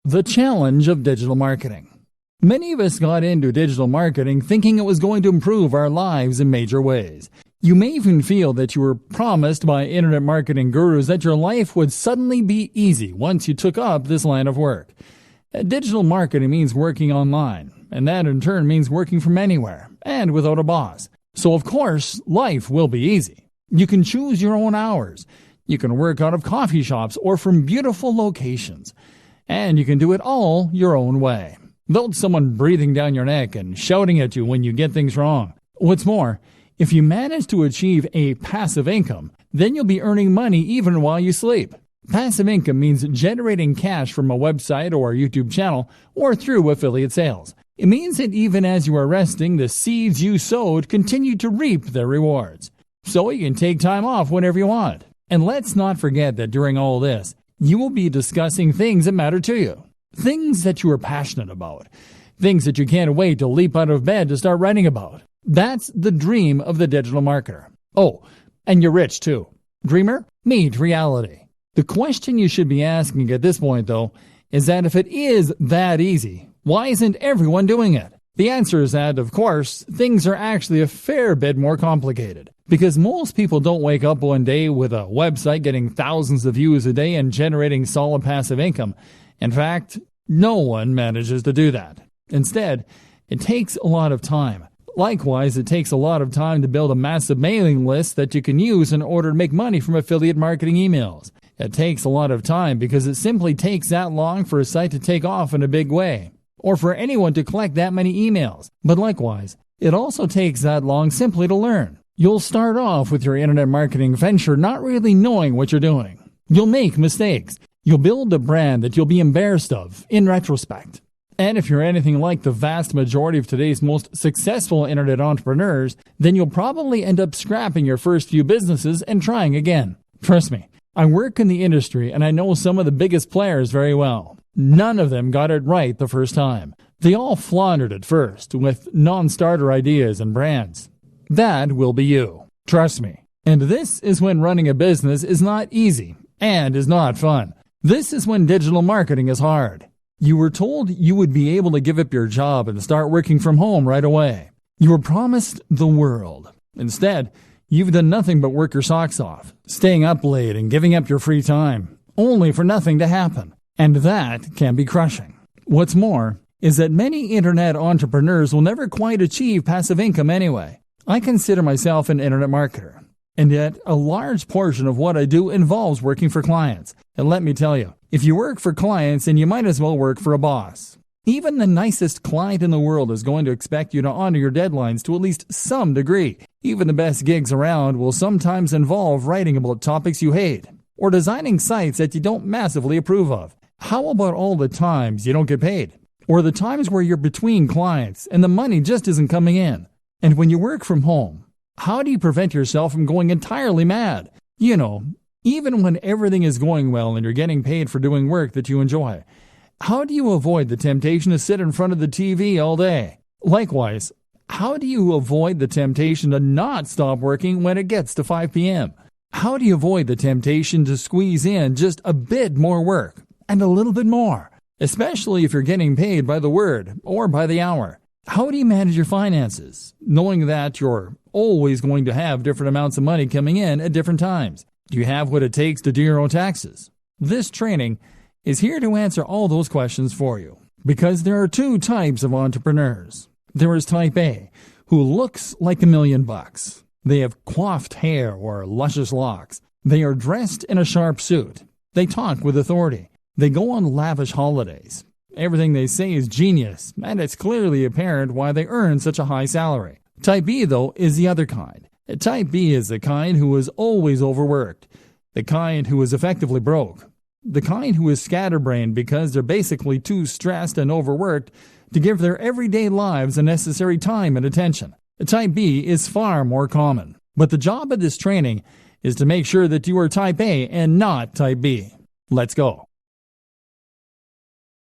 The challenge of digital marketing. Many of us got into digital marketing thinking it was going to improve our lives in major ways. You may even feel that you were promised by internet marketing gurus that your life would suddenly be easy once you took up this line of work. Digital marketing means working online, and that in turn means working from anywhere and without a boss. So of course, life will be easy. You can choose your own hours. You can work out of coffee shops or from beautiful locations. And you can do it all your own way, without someone breathing down your neck and shouting at you when you get things wrong. What's more, if you manage to achieve a passive income, then you'll be earning money even while you sleep. Passive income means generating cash from a website or a YouTube channel or through affiliate sales. It means that even as you are resting, the seeds you sowed continue to reap their rewards. So you can take time off whenever you want. And let's not forget that during all this, you will be discussing things that matter to you, things that you are passionate about, things that you can't wait to leap out of bed to start writing about. That's the dream of the digital marketer. Oh, and you're rich too. Dreamer, meet reality. The question you should be asking at this point, though, is that if it is that easy, why isn't everyone doing it? The answer is that, of course, things are actually a fair bit more complicated. Because most people don't wake up one day with a website getting thousands of views a day and generating solid passive income. In fact, no one manages to do that. Instead, it takes a lot of time. Likewise, it takes a lot of time to build a massive mailing list that you can use in order to make money from affiliate marketing emails. It takes a lot of time because it simply takes that long for a site to take off in a big way, or for anyone to collect that many emails. But likewise, it also takes that long simply to learn. You'll start off with your internet marketing venture not really knowing what you're doing. You'll make mistakes. You'll build a brand that you'll be embarrassed of in retrospect. And if you're anything like the vast majority of today's most successful internet entrepreneurs, then you'll probably end up scrapping your first few businesses and trying again. Trust me, I work in the industry and I know some of the biggest players very well. None of them got it right the first time. They all floundered at first with non-starter ideas and brands. That will be you. Trust me. And this is when running a business is not easy and is not fun. This is when digital marketing is hard. You were told you would be able to give up your job and start working from home right away. You were promised the world. Instead, you've done nothing but work your socks off, staying up late and giving up your free time, only for nothing to happen. And that can be crushing. What's more is that many internet entrepreneurs will never quite achieve passive income anyway. I consider myself an internet marketer, and yet a large portion of what I do involves working for clients. And let me tell you, if you work for clients, then you might as well work for a boss. Even the nicest client in the world is going to expect you to honor your deadlines to at least some degree. Even the best gigs around will sometimes involve writing about topics you hate, or designing sites that you don't massively approve of. How about all the times you don't get paid? Or the times where you're between clients and the money just isn't coming in? And when you work from home, how do you prevent yourself from going entirely mad? You know, even when everything is going well and you're getting paid for doing work that you enjoy, how do you avoid the temptation to sit in front of the TV all day? Likewise, how do you avoid the temptation to not stop working when it gets to 5 p.m.? How do you avoid the temptation to squeeze in just a bit more work and a little bit more, especially if you're getting paid by the word or by the hour? How do you manage your finances, knowing that you're always going to have different amounts of money coming in at different times? Do you have what it takes to do your own taxes? This training is here to answer all those questions for you, because there are two types of entrepreneurs. There is type A, who looks like $1 million. They have coiffed hair or luscious locks. They are dressed in a sharp suit. They talk with authority. They go on lavish holidays. Everything they say is genius, and it's clearly apparent why they earn such a high salary. Type B, though, is the other kind. Type B is the kind who is always overworked, the kind who is effectively broke, the kind who is scatterbrained because they're basically too stressed and overworked to give their everyday lives the necessary time and attention. Type B is far more common, but the job of this training is to make sure that you are Type A and not Type B. Let's go.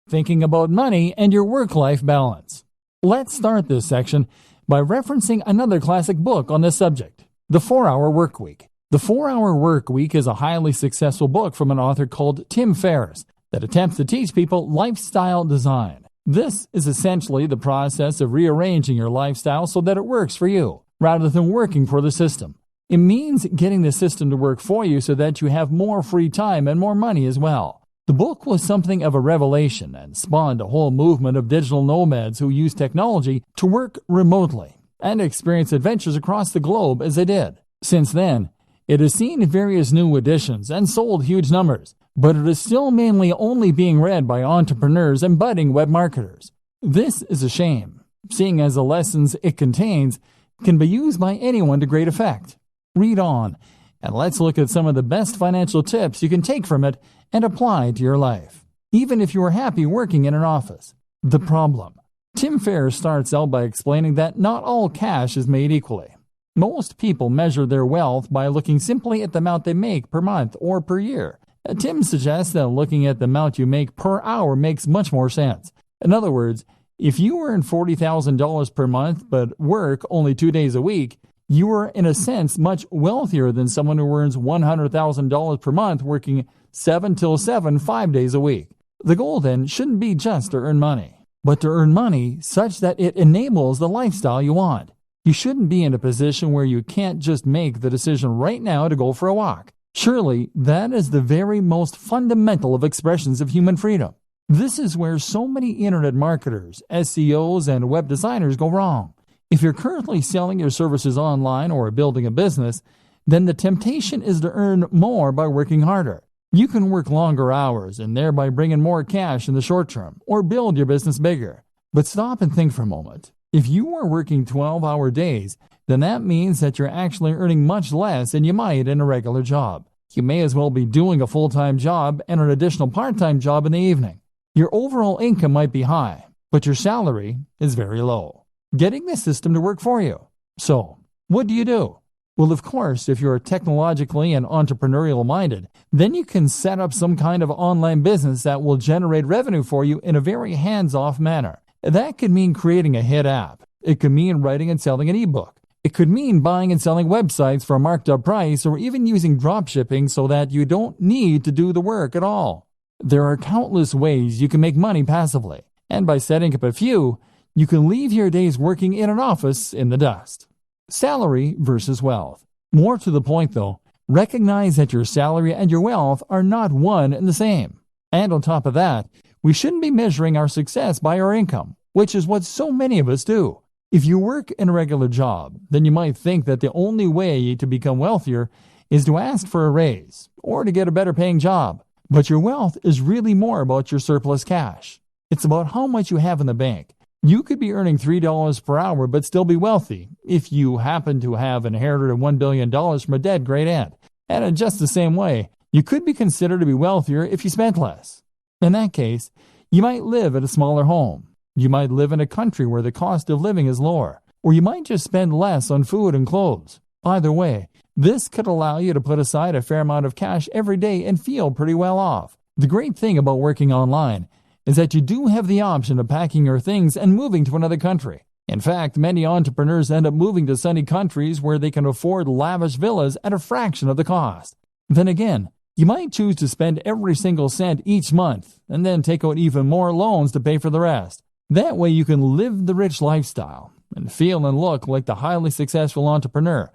Thinking about money and your work-life balance. Let's start this section by referencing another classic book on this subject, The 4-Hour Workweek. The 4-Hour Workweek is a highly successful book from an author called Tim Ferriss. that attempts to teach people lifestyle design. This is essentially the process of rearranging your lifestyle so that it works for you, rather than working for the system. It means getting the system to work for you so that you have more free time and more money as well. The book was something of a revelation and spawned a whole movement of digital nomads who use technology to work remotely and experience adventures across the globe as they did. Since then, it has seen various new editions and sold huge numbers, but it is still mainly only being read by entrepreneurs and budding web marketers. This is a shame, seeing as the lessons it contains can be used by anyone to great effect. Read on, and let's look at some of the best financial tips you can take from it and apply to your life, even if you are happy working in an office. The problem. Tim Ferriss starts out by explaining that not all cash is made equally. Most people measure their wealth by looking simply at the amount they make per month or per year. Tim suggests that looking at the amount you make per hour makes much more sense. In other words, if you earn $40,000 per month but work only 2 days a week, you are in a sense much wealthier than someone who earns $100,000 per month working 7 till 7, 5 days a week. The goal then shouldn't be just to earn money, but to earn money such that it enables the lifestyle you want. You shouldn't be in a position where you can't just make the decision right now to go for a walk. Surely, that is the very most fundamental of expressions of human freedom. This is where so many internet marketers, SEOs, and web designers go wrong. If you're currently selling your services online or building a business, then the temptation is to earn more by working harder. You can work longer hours and thereby bring in more cash in the short term, or build your business bigger. But stop and think for a moment. If you are working 12-hour days, then that means that you're actually earning much less than you might in a regular job. You may as well be doing a full-time job and an additional part-time job in the evening. Your overall income might be high, but your salary is very low. Getting the system to work for you. So, what do? Well, of course, if you're technologically and entrepreneurial minded, then you can set up some kind of online business that will generate revenue for you in a very hands-off manner. That could mean creating a hit app. It could mean writing and selling an ebook. It could mean buying and selling websites for a marked up price, or even using dropshipping so that you don't need to do the work at all. There are countless ways you can make money passively, and by setting up a few, you can leave your days working in an office in the dust. Salary versus wealth. More to the point though, recognize that your salary and your wealth are not one and the same. And on top of that, we shouldn't be measuring our success by our income, which is what so many of us do. If you work in a regular job, then you might think that the only way to become wealthier is to ask for a raise or to get a better paying job. But your wealth is really more about your surplus cash. It's about how much you have in the bank. You could be earning $3 per hour but still be wealthy if you happen to have inherited $1 billion from a dead great aunt. And in just the same way, you could be considered to be wealthier if you spent less. In that case, you might live at a smaller home. You might live in a country where the cost of living is lower, or you might just spend less on food and clothes. Either way, this could allow you to put aside a fair amount of cash every day and feel pretty well off. The great thing about working online is that you do have the option of packing your things and moving to another country. In fact, many entrepreneurs end up moving to sunny countries where they can afford lavish villas at a fraction of the cost. Then again, you might choose to spend every single cent each month and then take out even more loans to pay for the rest. That way you can live the rich lifestyle and feel and look like the highly successful entrepreneur,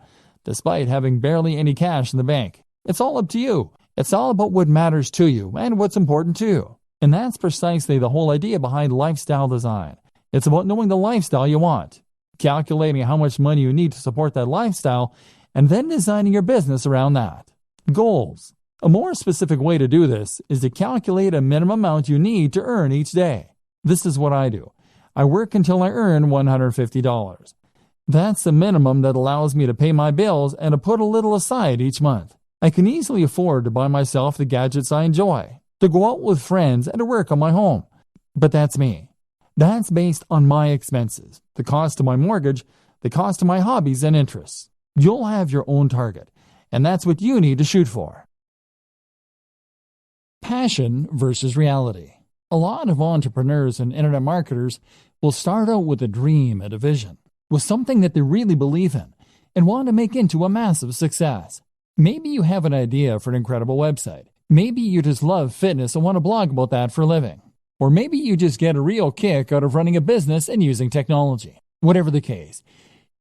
despite having barely any cash in the bank. It's all up to you. It's all about what matters to you and what's important to you. And that's precisely the whole idea behind lifestyle design. It's about knowing the lifestyle you want, calculating how much money you need to support that lifestyle, and then designing your business around that. Goals. A more specific way to do this is to calculate a minimum amount you need to earn each day. This is what I do. I work until I earn $150. That's the minimum that allows me to pay my bills and to put a little aside each month. I can easily afford to buy myself the gadgets I enjoy, to go out with friends, and to work on my home. But that's me. That's based on my expenses, the cost of my mortgage, the cost of my hobbies and interests. You'll have your own target, and that's what you need to shoot for. Passion versus reality. A lot of entrepreneurs and internet marketers will start out with a dream and a vision, with something that they really believe in and want to make into a massive success. Maybe you have an idea for an incredible website. Maybe you just love fitness and want to blog about that for a living. Or maybe you just get a real kick out of running a business and using technology. Whatever the case,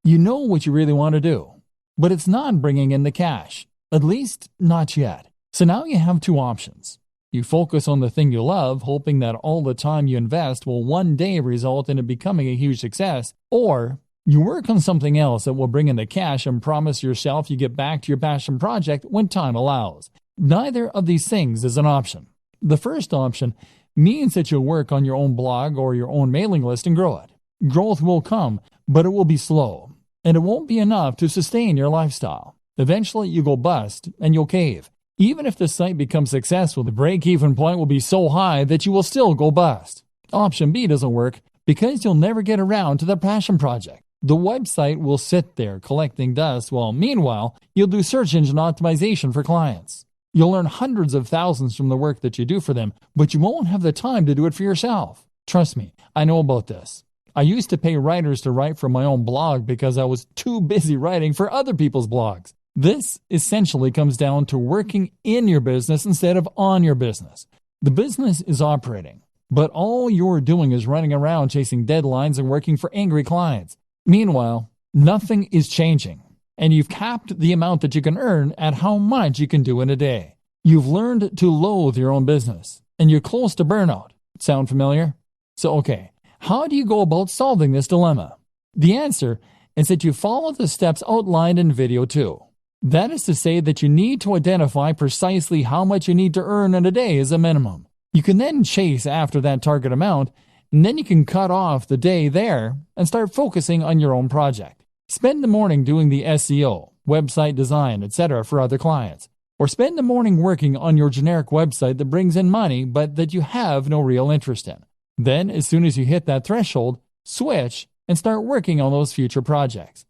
you know what you really want to do, but it's not bringing in the cash, at least not yet. So now you have two options. You focus on the thing you love, hoping that all the time you invest will one day result in it becoming a huge success, or you work on something else that will bring in the cash and promise yourself you get back to your passion project when time allows. Neither of these things is an option. The first option means that you'll work on your own blog or your own mailing list and grow it. Growth will come, but it will be slow, and it won't be enough to sustain your lifestyle. Eventually, you go bust and you'll cave. Even if the site becomes successful, the break-even point will be so high that you will still go bust. Option B doesn't work because you'll never get around to the passion project. The website will sit there collecting dust while meanwhile, you'll do search engine optimization for clients. You'll earn hundreds of thousands from the work that you do for them, but you won't have the time to do it for yourself. Trust me, I know about this. I used to pay writers to write for my own blog because I was too busy writing for other people's blogs. This essentially comes down to working in your business instead of on your business. The business is operating, but all you're doing is running around chasing deadlines and working for angry clients. Meanwhile, nothing is changing, and you've capped the amount that you can earn at how much you can do in a day. You've learned to loathe your own business, and you're close to burnout. Sound familiar? So, okay, how do you go about solving this dilemma? The answer is that you follow the steps outlined in video 2. That is to say that you need to identify precisely how much you need to earn in a day as a minimum. You can then chase after that target amount, and then you can cut off the day there and start focusing on your own project. Spend the morning doing the SEO, website design, etc. for other clients. Or spend the morning working on your generic website that brings in money but that you have no real interest in. Then, as soon as you hit that threshold, switch and start working on those future projects.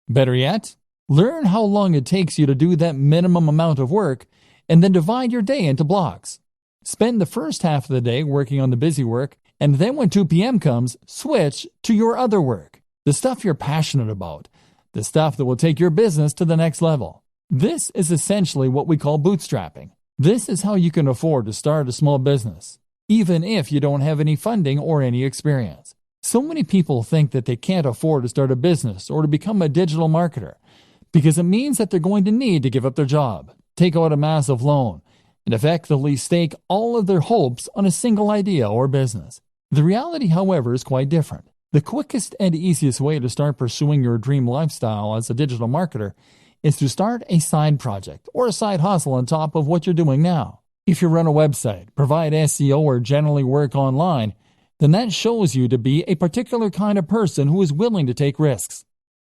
Better yet, learn how long it takes you to do that minimum amount of work and then divide your day into blocks. Spend the first half of the day working on the busy work, and then when 2 p.m. comes, switch to your other work, the stuff you're passionate about, the stuff that will take your business to the next level. This is essentially what we call bootstrapping. This is how you can afford to start a small business, even if you don't have any funding or any experience. So many people think that they can't afford to start a business or to become a digital marketer because it means that they're going to need to give up their job, take out a massive loan, and effectively stake all of their hopes on a single idea or business. The reality, however, is quite different. The quickest and easiest way to start pursuing your dream lifestyle as a digital marketer is to start a side project or a side hustle on top of what you're doing now. If you run a website, provide SEO, or generally work online, then that shows you to be a particular kind of person who is willing to take risks,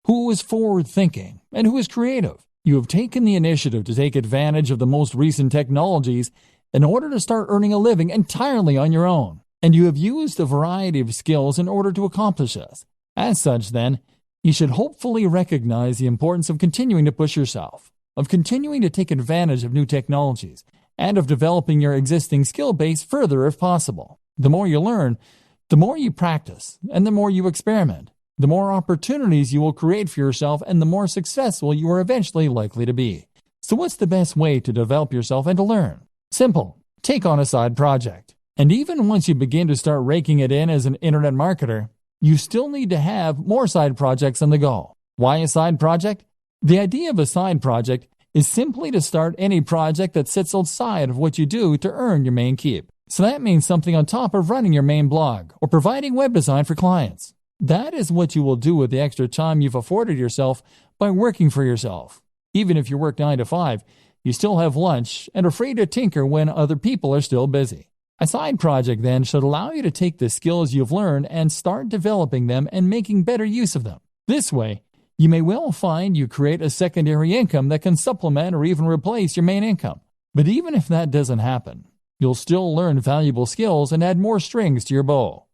who is forward-thinking, and who is creative. You have taken the initiative to take advantage of the most recent technologies in order to start earning a living entirely on your own, and you have used a variety of skills in order to accomplish this. As such, then, you should hopefully recognize the importance of continuing to push yourself, of continuing to take advantage of new technologies, and of developing your existing skill base further if possible. The more you learn, the more you practice, and the more you experiment, the more opportunities you will create for yourself and the more successful you are eventually likely to be. So what's the best way to develop yourself and to learn? Simple. Take on a side project. And even once you begin to start raking it in as an internet marketer, you still need to have more side projects on the go. Why a side project? The idea of a side project is simply to start any project that sits outside of what you do to earn your main keep. So that means something on top of running your main blog or providing web design for clients. That is what you will do with the extra time you've afforded yourself by working for yourself. Even if you work 9 to 5, you still have lunch and are free to tinker when other people are still busy. A side project then should allow you to take the skills you've learned and start developing them and making better use of them. This way, you may well find you create a secondary income that can supplement or even replace your main income. But even if that doesn't happen, you'll still learn valuable skills and add more strings to your bow.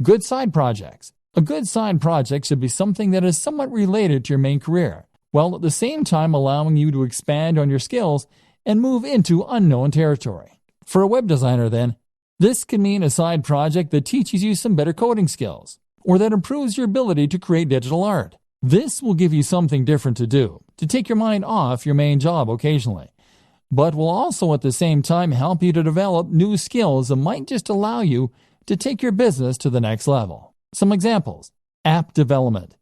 Good side projects. A good side project should be something that is somewhat related to your main career, while at the same time allowing you to expand on your skills and move into unknown territory. For a web designer, then, this can mean a side project that teaches you some better coding skills, or that improves your ability to create digital art. This will give you something different to do, to take your mind off your main job occasionally. but will also at the same time help you to develop new skills that might just allow you to take your business to the next level. Some examples: app development.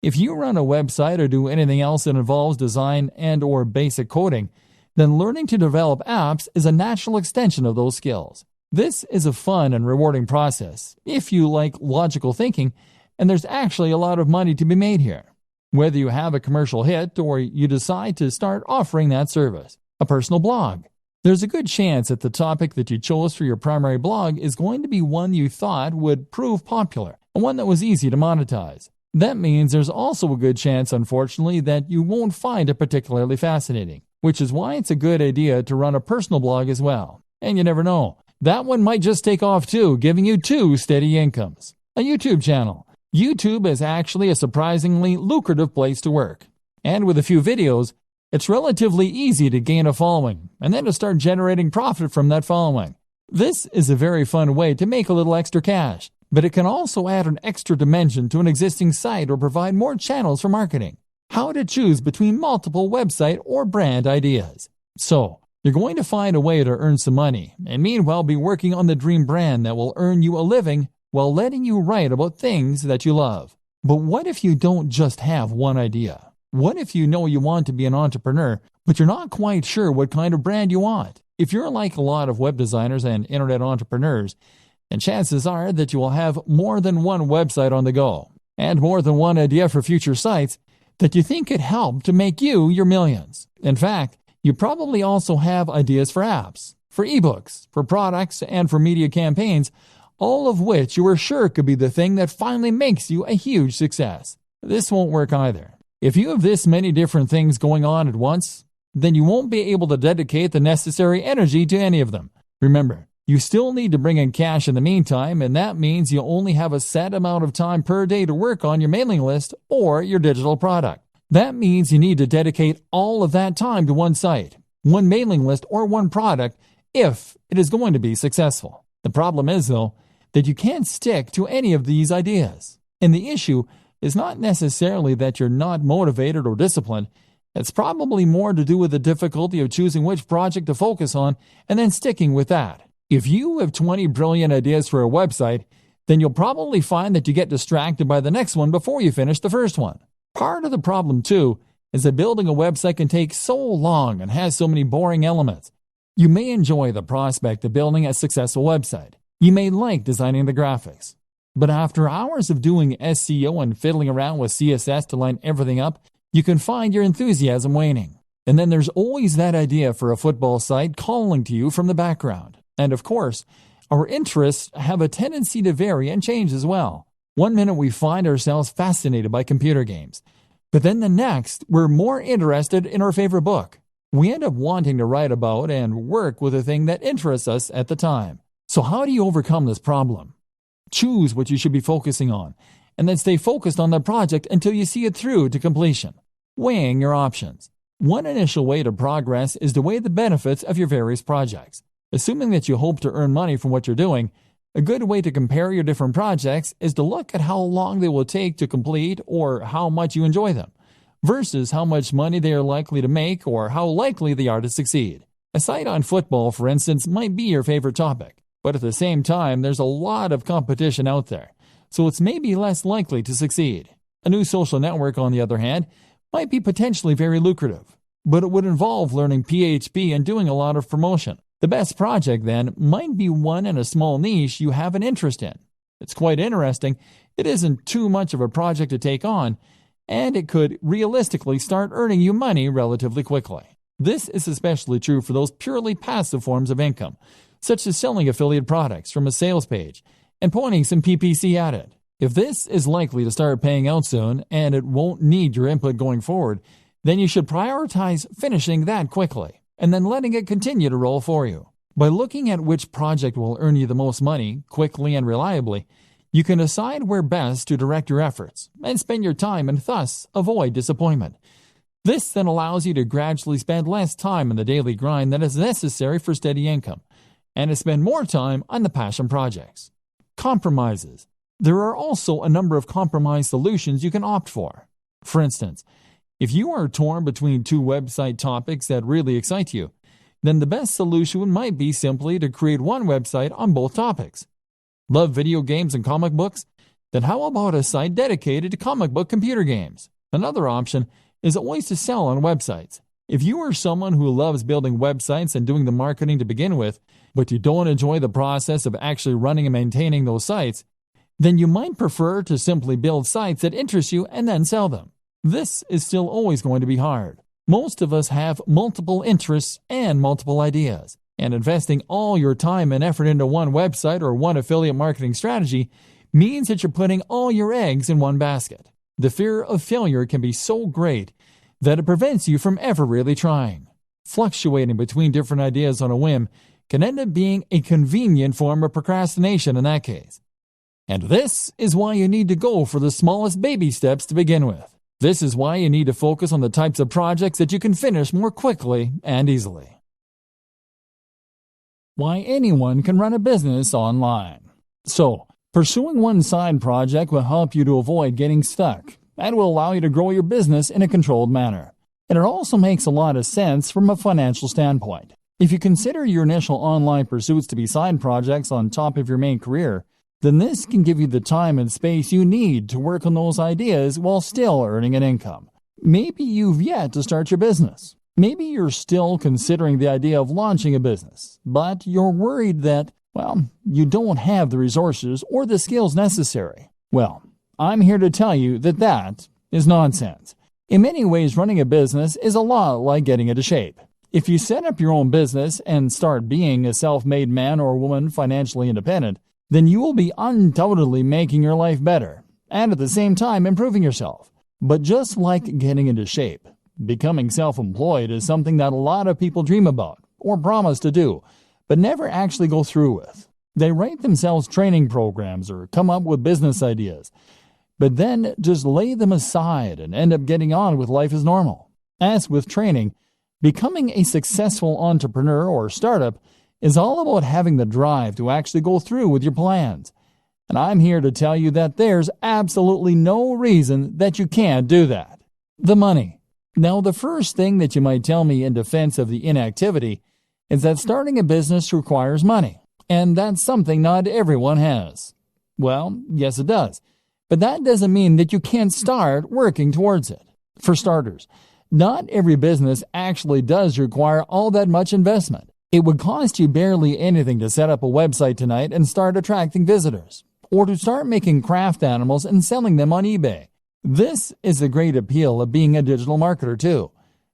If you run a website or do anything else that involves design and/or basic coding, then learning to develop apps is a natural extension of those skills. This is a fun and rewarding process if you like logical thinking, and there's actually a lot of money to be made here. Whether you have a commercial hit or you decide to start offering that service. A personal blog. There's a good chance that the topic that you chose for your primary blog is going to be one you thought would prove popular, and one that was easy to monetize. That means there's also a good chance, unfortunately, that you won't find it particularly fascinating, which is why it's a good idea to run a personal blog as well. And you never know, that one might just take off too, giving you 2 steady incomes. A YouTube channel. YouTube is actually a surprisingly lucrative place to work. And with a few videos, it's relatively easy to gain a following and then to start generating profit from that following. This is a very fun way to make a little extra cash, but it can also add an extra dimension to an existing site or provide more channels for marketing. How to choose between multiple website or brand ideas. So, you're going to find a way to earn some money and meanwhile be working on the dream brand that will earn you a living while letting you write about things that you love. But what if you don't just have one idea? What if you know you want to be an entrepreneur, but you're not quite sure what kind of brand you want? If you're like a lot of web designers and internet entrepreneurs, then chances are that you will have more than one website on the go, and more than one idea for future sites that you think could help to make you your millions. In fact, you probably also have ideas for apps, for ebooks, for products, and for media campaigns, all of which you are sure could be the thing that finally makes you a huge success. This won't work either. If you have this many different things going on at once, then you won't be able to dedicate the necessary energy to any of them. Remember, you still need to bring in cash in the meantime, and that means you only have a set amount of time per day to work on your mailing list or your digital product. That means you need to dedicate all of that time to one site, one mailing list, or one product if it is going to be successful. The problem is, though, that you can't stick to any of these ideas. And the issue is not necessarily that you're not motivated or disciplined. It's probably more to do with the difficulty of choosing which project to focus on and then sticking with that. If you have 20 brilliant ideas for a website, then you'll probably find that you get distracted by the next one before you finish the first one. Part of the problem, too, is that building a website can take so long and has so many boring elements. You may enjoy the prospect of building a successful website. You may like designing the graphics. But after hours of doing SEO and fiddling around with CSS to line everything up, you can find your enthusiasm waning. And then there's always that idea for a football site calling to you from the background. And of course, our interests have a tendency to vary and change as well. One minute we find ourselves fascinated by computer games, but then the next we're more interested in our favorite book. We end up wanting to write about and work with a thing that interests us at the time. So how do you overcome this problem? Choose what you should be focusing on, and then stay focused on the project until you see it through to completion. Weighing your options. One initial way to progress is to weigh the benefits of your various projects. Assuming that you hope to earn money from what you're doing, a good way to compare your different projects is to look at how long they will take to complete or how much you enjoy them, versus how much money they are likely to make or how likely they are to succeed. A site on football, for instance, might be your favorite topic. But at the same time, there's a lot of competition out there, so it's maybe less likely to succeed. A new social network, on the other hand, might be potentially very lucrative, but it would involve learning PHP and doing a lot of promotion. The best project, then, might be one in a small niche you have an interest in. It's quite interesting, it isn't too much of a project to take on, and it could realistically start earning you money relatively quickly. This is especially true for those purely passive forms of income, such as selling affiliate products from a sales page and pointing some PPC at it. If this is likely to start paying out soon and it won't need your input going forward, then you should prioritize finishing that quickly and then letting it continue to roll for you. By looking at which project will earn you the most money quickly and reliably, you can decide where best to direct your efforts and spend your time and thus avoid disappointment. This then allows you to gradually spend less time in the daily grind that is necessary for steady income, and to spend more time on the passion projects. Compromises. There are also a number of compromise solutions you can opt for. For instance, if you are torn between 2 website topics that really excite you, then the best solution might be simply to create one website on both topics. Love video games and comic books? Then how about a site dedicated to comic book computer games? Another option is always to sell on websites. If you are someone who loves building websites and doing the marketing to begin with, but you don't enjoy the process of actually running and maintaining those sites, then you might prefer to simply build sites that interest you and then sell them. This is still always going to be hard. Most of us have multiple interests and multiple ideas, and investing all your time and effort into one website or one affiliate marketing strategy means that you're putting all your eggs in one basket. The fear of failure can be so great that it prevents you from ever really trying. Fluctuating between different ideas on a whim can end up being a convenient form of procrastination in that case. And this is why you need to go for the smallest baby steps to begin with. This is why you need to focus on the types of projects that you can finish more quickly and easily. Why anyone can run a business online. So, pursuing one side project will help you to avoid getting stuck and will allow you to grow your business in a controlled manner. And it also makes a lot of sense from a financial standpoint. If you consider your initial online pursuits to be side projects on top of your main career, then this can give you the time and space you need to work on those ideas while still earning an income. Maybe you've yet to start your business. Maybe you're still considering the idea of launching a business, but you're worried that, you don't have the resources or the skills necessary. Well, I'm here to tell you that that is nonsense. In many ways, running a business is a lot like getting into shape. If you set up your own business and start being a self-made man or woman financially independent, then you will be undoubtedly making your life better and at the same time improving yourself. But just like getting into shape, becoming self-employed is something that a lot of people dream about or promise to do, but never actually go through with. They write themselves training programs or come up with business ideas, but then just lay them aside and end up getting on with life as normal. As with training, becoming a successful entrepreneur or startup is all about having the drive to actually go through with your plans. And I'm here to tell you that there's absolutely no reason that you can't do that. The money. Now, the first thing that you might tell me in defense of the inactivity is that starting a business requires money, and that's something not everyone has. Well, yes it does, but that doesn't mean that you can't start working towards it. For starters, not every business actually does require all that much investment. It would cost you barely anything to set up a website tonight and start attracting visitors, or to start making craft animals and selling them on eBay. This is the great appeal of being a digital marketer too.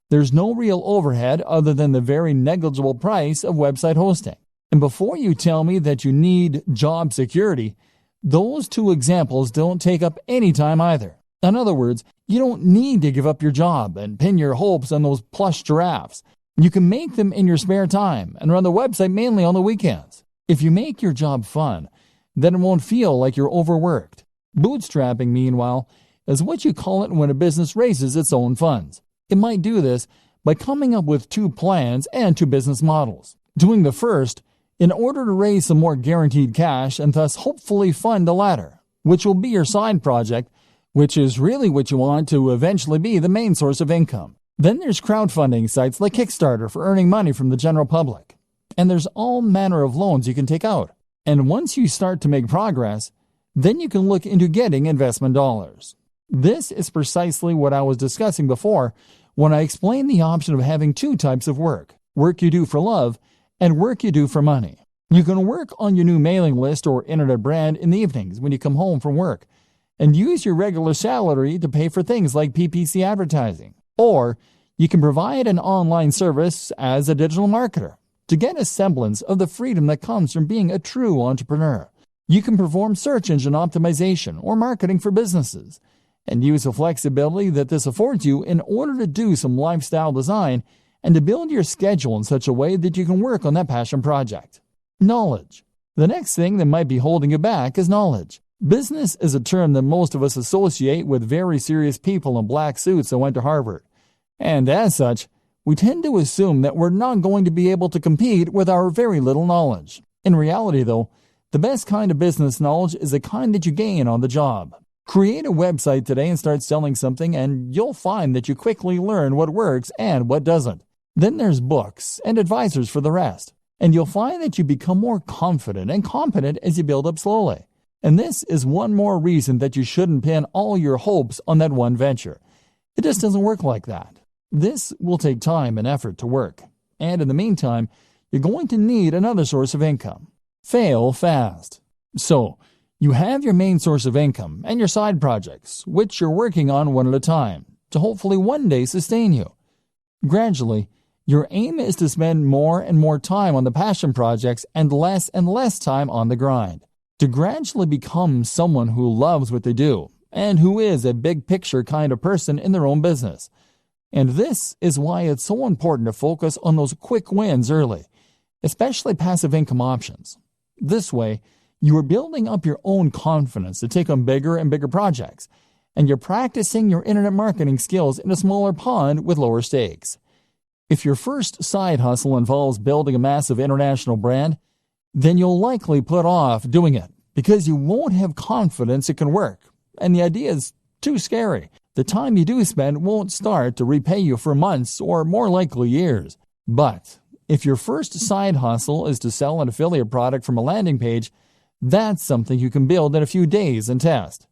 There's no real overhead other than the very negligible price of website hosting. And before you tell me that you need job security, those two examples don't take up any time either. In other words, you don't need to give up your job and pin your hopes on those plush giraffes. You can make them in your spare time and run the website mainly on the weekends. If you make your job fun, then it won't feel like you're overworked. Bootstrapping, meanwhile, is what you call it when a business raises its own funds. It might do this by coming up with two plans and two business models. Doing the first in order to raise some more guaranteed cash and thus hopefully fund the latter, which will be your side project, which is really what you want to eventually be the main source of income. Then there's crowdfunding sites like Kickstarter for earning money from the general public. And there's all manner of loans you can take out. And once you start to make progress, then you can look into getting investment dollars. This is precisely what I was discussing before when I explained the option of having two types of work you do for love and work you do for money. You can work on your new mailing list or internet brand in the evenings when you come home from work and use your regular salary to pay for things like PPC advertising. Or you can provide an online service as a digital marketer to get a semblance of the freedom that comes from being a true entrepreneur. You can perform search engine optimization or marketing for businesses and use the flexibility that this affords you in order to do some lifestyle design and to build your schedule in such a way that you can work on that passion project. Knowledge. The next thing that might be holding you back is knowledge. Business is a term that most of us associate with very serious people in black suits that went to Harvard. And as such, we tend to assume that we're not going to be able to compete with our very little knowledge. In reality, though, the best kind of business knowledge is the kind that you gain on the job. Create a website today and start selling something, and you'll find that you quickly learn what works and what doesn't. Then there's books and advisors for the rest. And you'll find that you become more confident and competent as you build up slowly. And this is one more reason that you shouldn't pin all your hopes on that one venture. It just doesn't work like that. This will take time and effort to work. And in the meantime, you're going to need another source of income. Fail fast. So, you have your main source of income and your side projects, which you're working on one at a time, to hopefully one day sustain you. Gradually, your aim is to spend more and more time on the passion projects and less time on the grind. To gradually become someone who loves what they do and who is a big picture kind of person in their own business. And this is why it's so important to focus on those quick wins early, especially passive income options. This way, you are building up your own confidence to take on bigger and bigger projects, and you're practicing your internet marketing skills in a smaller pond with lower stakes. If your first side hustle involves building a massive international brand, then you'll likely put off doing it because you won't have confidence it can work, and the idea is too scary. The time you do spend won't start to repay you for months or more likely years. But if your first side hustle is to sell an affiliate product from a landing page, that's something you can build in a few days and test.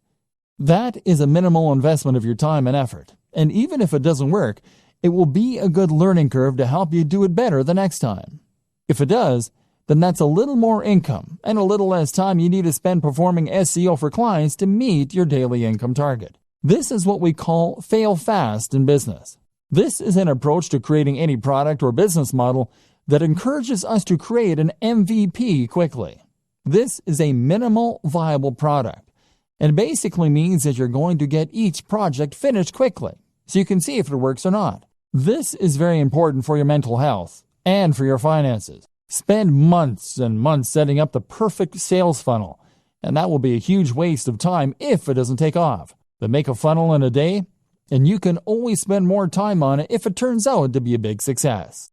That is a minimal investment of your time and effort, and even if it doesn't work, it will be a good learning curve to help you do it better the next time. If it does, then that's a little more income and a little less time you need to spend performing SEO for clients to meet your daily income target. This is what we call fail fast in business. This is an approach to creating any product or business model that encourages us to create an MVP quickly. This is a minimal viable product, and basically means that you're going to get each project finished quickly, so you can see if it works or not. This is very important for your mental health and for your finances. Spend months and months setting up the perfect sales funnel, and that will be a huge waste of time if it doesn't take off. But make a funnel in a day, and you can always spend more time on it if it turns out to be a big success.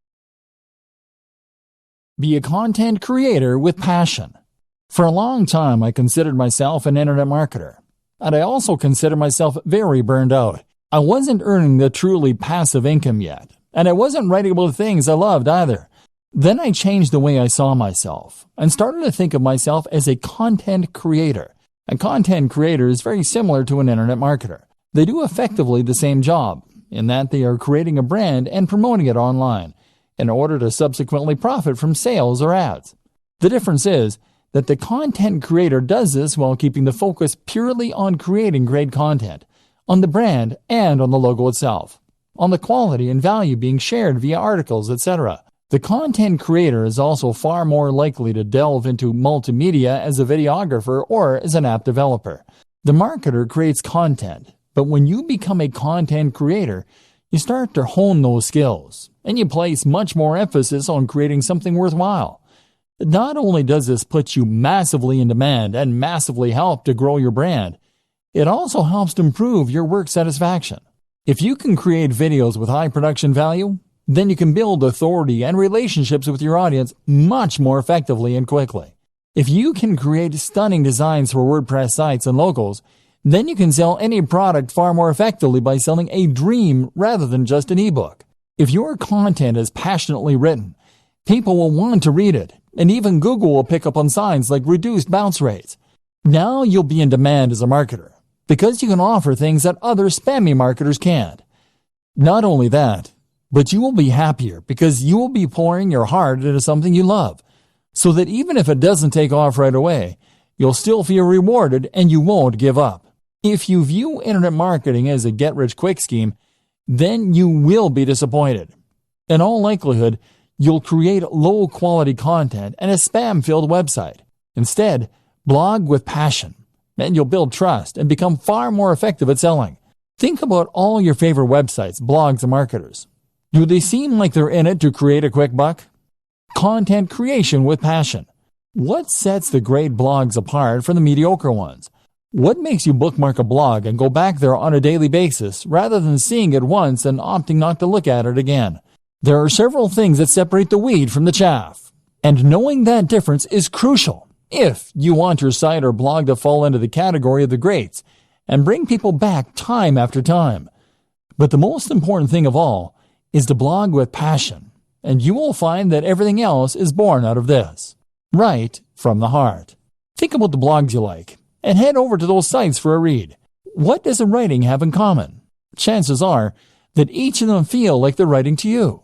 Be a content creator with passion. For a long time, I considered myself an internet marketer, and I also considered myself very burned out. I wasn't earning the truly passive income yet, and I wasn't writing about things I loved either. Then I changed the way I saw myself and started to think of myself as a content creator. A content creator is very similar to an internet marketer. They do effectively the same job, in that they are creating a brand and promoting it online in order to subsequently profit from sales or ads. The difference is that the content creator does this while keeping the focus purely on creating great content, on the brand and on the logo itself, on the quality and value being shared via articles, etc. The content creator is also far more likely to delve into multimedia as a videographer or as an app developer. The marketer creates content, but when you become a content creator, you start to hone those skills, and you place much more emphasis on creating something worthwhile. Not only does this put you massively in demand and massively help to grow your brand, it also helps to improve your work satisfaction. If you can create videos with high production value, then you can build authority and relationships with your audience much more effectively and quickly. If you can create stunning designs for WordPress sites and logos, then you can sell any product far more effectively by selling a dream rather than just an ebook. If your content is passionately written, people will want to read it, and even Google will pick up on signs like reduced bounce rates. Now you'll be in demand as a marketer, because you can offer things that other spammy marketers can't. Not only that, but you will be happier because you will be pouring your heart into something you love, so that even if it doesn't take off right away, you'll still feel rewarded and you won't give up. If you view internet marketing as a get-rich-quick scheme, then you will be disappointed. In all likelihood, you'll create low-quality content and a spam-filled website. Instead, blog with passion, and you'll build trust and become far more effective at selling. Think about all your favorite websites, blogs, and marketers. Do they seem like they're in it to create a quick buck? Content creation with passion. What sets the great blogs apart from the mediocre ones? What makes you bookmark a blog and go back there on a daily basis rather than seeing it once and opting not to look at it again? There are several things that separate the wheat from the chaff, and knowing that difference is crucial if you want your site or blog to fall into the category of the greats and bring people back time after time. But the most important thing of all is to blog with passion, and you will find that everything else is born out of this. Write from the heart. Think about the blogs you like, and head over to those sites for a read. What does a writing have in common? Chances are that each of them feel like they're writing to you.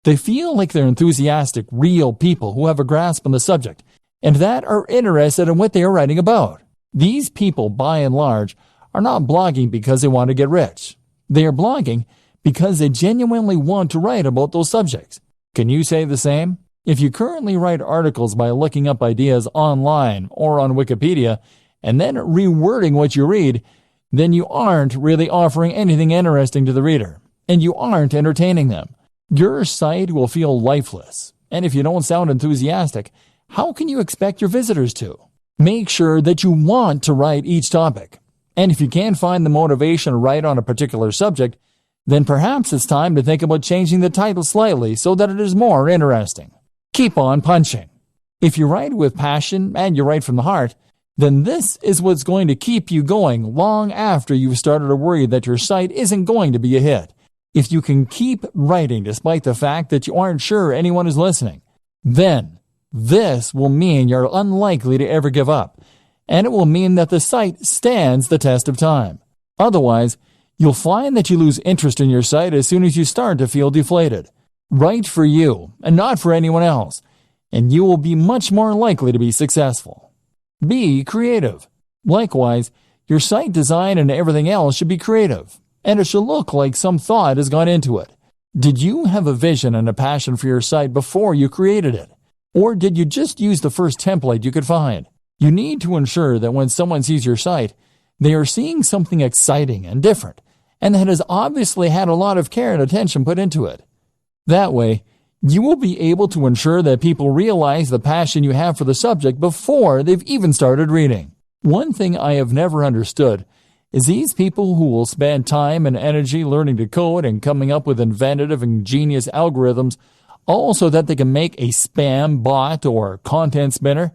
They feel like they're enthusiastic, real people who have a grasp on the subject and that are interested in what they are writing about. These people, by and large, are not blogging because they want to get rich. They are blogging because they genuinely want to write about those subjects. Can you say the same? If you currently write articles by looking up ideas online or on Wikipedia and then rewording what you read, then you aren't really offering anything interesting to the reader, and you aren't entertaining them. Your site will feel lifeless, and if you don't sound enthusiastic, how can you expect your visitors to? Make sure that you want to write each topic, and if you can't find the motivation to write on a particular subject, then perhaps it's time to think about changing the title slightly so that it is more interesting. Keep on punching. If you write with passion and you write from the heart, then this is what's going to keep you going long after you've started to worry that your site isn't going to be a hit. If you can keep writing despite the fact that you aren't sure anyone is listening, then this will mean you're unlikely to ever give up, and it will mean that the site stands the test of time. Otherwise, you'll find that you lose interest in your site as soon as you start to feel deflated. Write for you and not for anyone else, and you will be much more likely to be successful. Be creative. Likewise, your site design and everything else should be creative, and it should look like some thought has gone into it. Did you have a vision and a passion for your site before you created it? Or did you just use the first template you could find? You need to ensure that when someone sees your site, they are seeing something exciting and different, and that has obviously had a lot of care and attention put into it. That way, you will be able to ensure that people realize the passion you have for the subject before they've even started reading. One thing I have never understood is these people who will spend time and energy learning to code and coming up with inventive and genius algorithms all so that they can make a spam bot or content spinner.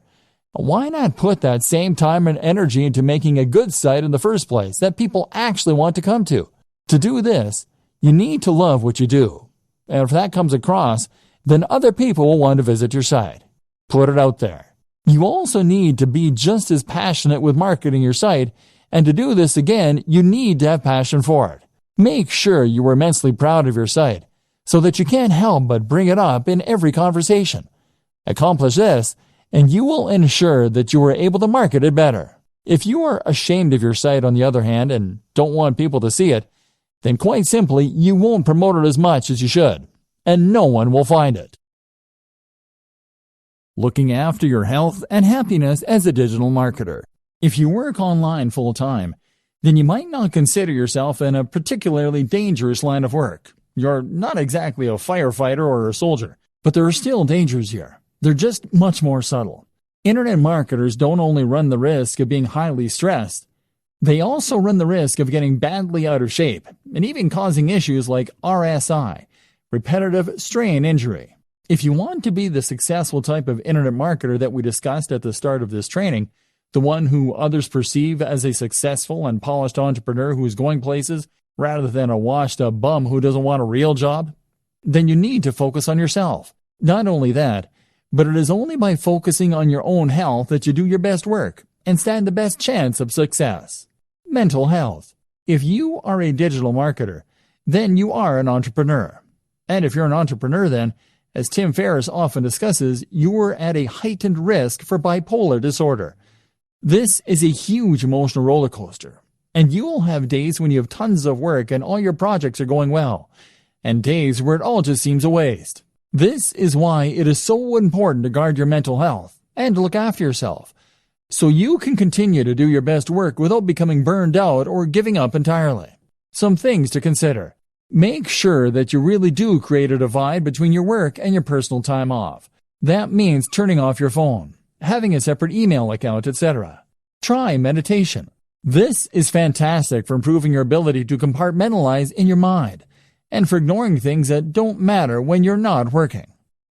Why not put that same time and energy into making a good site in the first place that people actually want to come to? To do this, you need to love what you do. And if that comes across, then other people will want to visit your site. Put it out there. You also need to be just as passionate with marketing your site, and to do this again, you need to have passion for it. Make sure you are immensely proud of your site, so that you can't help but bring it up in every conversation. Accomplish this, and you will ensure that you are able to market it better. If you are ashamed of your site, on the other hand, and don't want people to see it, then quite simply, you won't promote it as much as you should, and no one will find it. Looking after your health and happiness as a digital marketer. If you work online full-time, then you might not consider yourself in a particularly dangerous line of work. You're not exactly a firefighter or a soldier, but there are still dangers here. They're just much more subtle. Internet marketers don't only run the risk of being highly stressed, they also run the risk of getting badly out of shape and even causing issues like RSI, repetitive strain injury. If you want to be the successful type of internet marketer that we discussed at the start of this training, the one who others perceive as a successful and polished entrepreneur who is going places rather than a washed-up bum who doesn't want a real job, then you need to focus on yourself. Not only that, but it is only by focusing on your own health that you do your best work and stand the best chance of success. Mental health. If you are a digital marketer, then you are an entrepreneur. And if you're an entrepreneur, then, as Tim Ferriss often discusses, you are at a heightened risk for bipolar disorder. This is a huge emotional roller coaster, and you will have days when you have tons of work and all your projects are going well, and days where it all just seems a waste. This is why it is so important to guard your mental health and to look after yourself, so you can continue to do your best work without becoming burned out or giving up entirely. Some things to consider. Make sure that you really do create a divide between your work and your personal time off. That means turning off your phone, having a separate email account, etc. Try meditation. This is fantastic for improving your ability to compartmentalize in your mind and for ignoring things that don't matter when you're not working.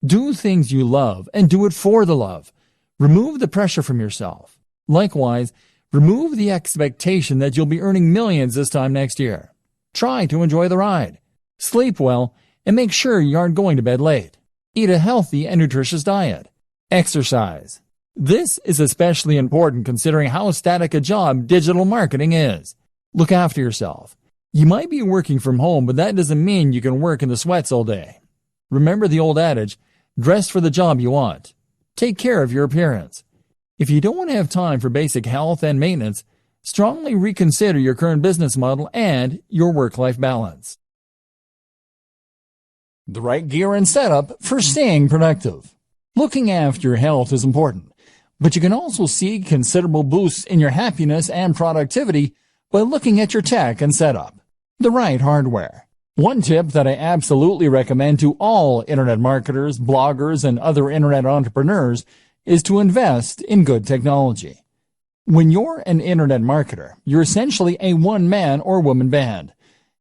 Do things you love and do it for the love. Remove the pressure from yourself. Likewise, remove the expectation that you'll be earning millions this time next year. Try to enjoy the ride. Sleep well and make sure you aren't going to bed late. Eat a healthy and nutritious diet. Exercise. This is especially important considering how static a job digital marketing is. Look after yourself. You might be working from home, but that doesn't mean you can work in the sweats all day. Remember the old adage, dress for the job you want. Take care of your appearance. If you don't have time for basic health and maintenance, strongly reconsider your current business model and your work-life balance. The right gear and setup for staying productive. Looking after your health is important, but you can also see considerable boosts in your happiness and productivity by looking at your tech and setup. The right hardware. One tip that I absolutely recommend to all internet marketers, bloggers, and other internet entrepreneurs is to invest in good technology. When you're an internet marketer, you're essentially a one-man or woman band.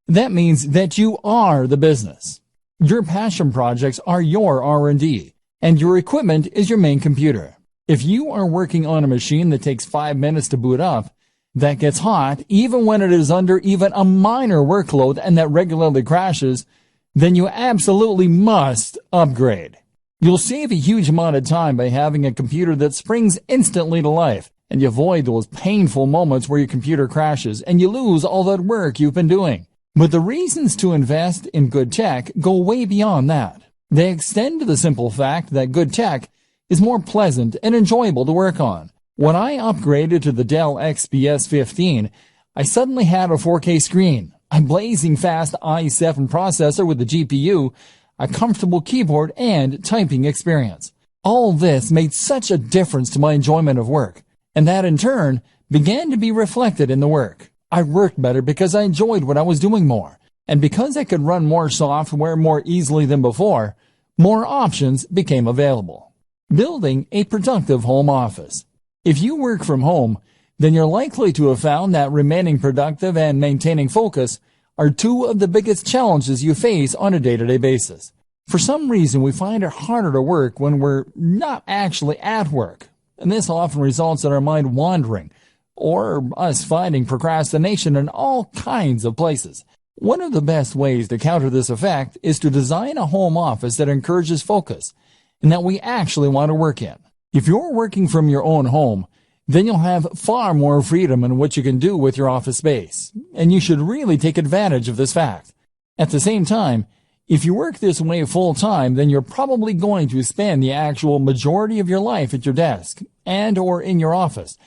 That means that you are the business. Your passion projects are your R&D, and your equipment is your main computer. If you are working on a machine that takes 5 minutes to boot up, that gets hot even when it is under even a minor workload and that regularly crashes, then you absolutely must upgrade. You'll save a huge amount of time by having a computer that springs instantly to life, and you avoid those painful moments where your computer crashes and you lose all that work you've been doing. But the reasons to invest in good tech go way beyond that. They extend to the simple fact that good tech is more pleasant and enjoyable to work on. When I upgraded to the Dell XPS 15, I suddenly had a 4K screen, a blazing fast i7 processor with a GPU, a comfortable keyboard, and typing experience. All this made such a difference to my enjoyment of work, and that in turn began to be reflected in the work. I worked better because I enjoyed what I was doing more, and because I could run more software more easily than before, more options became available. Building a productive home office. If you work from home, then you're likely to have found that remaining productive and maintaining focus are two of the biggest challenges you face on a day-to-day basis. For some reason, we find it harder to work when we're not actually at work, and this often results in our mind wandering, or us finding procrastination in all kinds of places. One of the best ways to counter this effect is to design a home office that encourages focus, and that we actually want to work in. If you're working from your own home, then you'll have far more freedom in what you can do with your office space, and you should really take advantage of this fact. At the same time, if you work this way full-time, then you're probably going to spend the actual majority of your life at your desk and or in your office,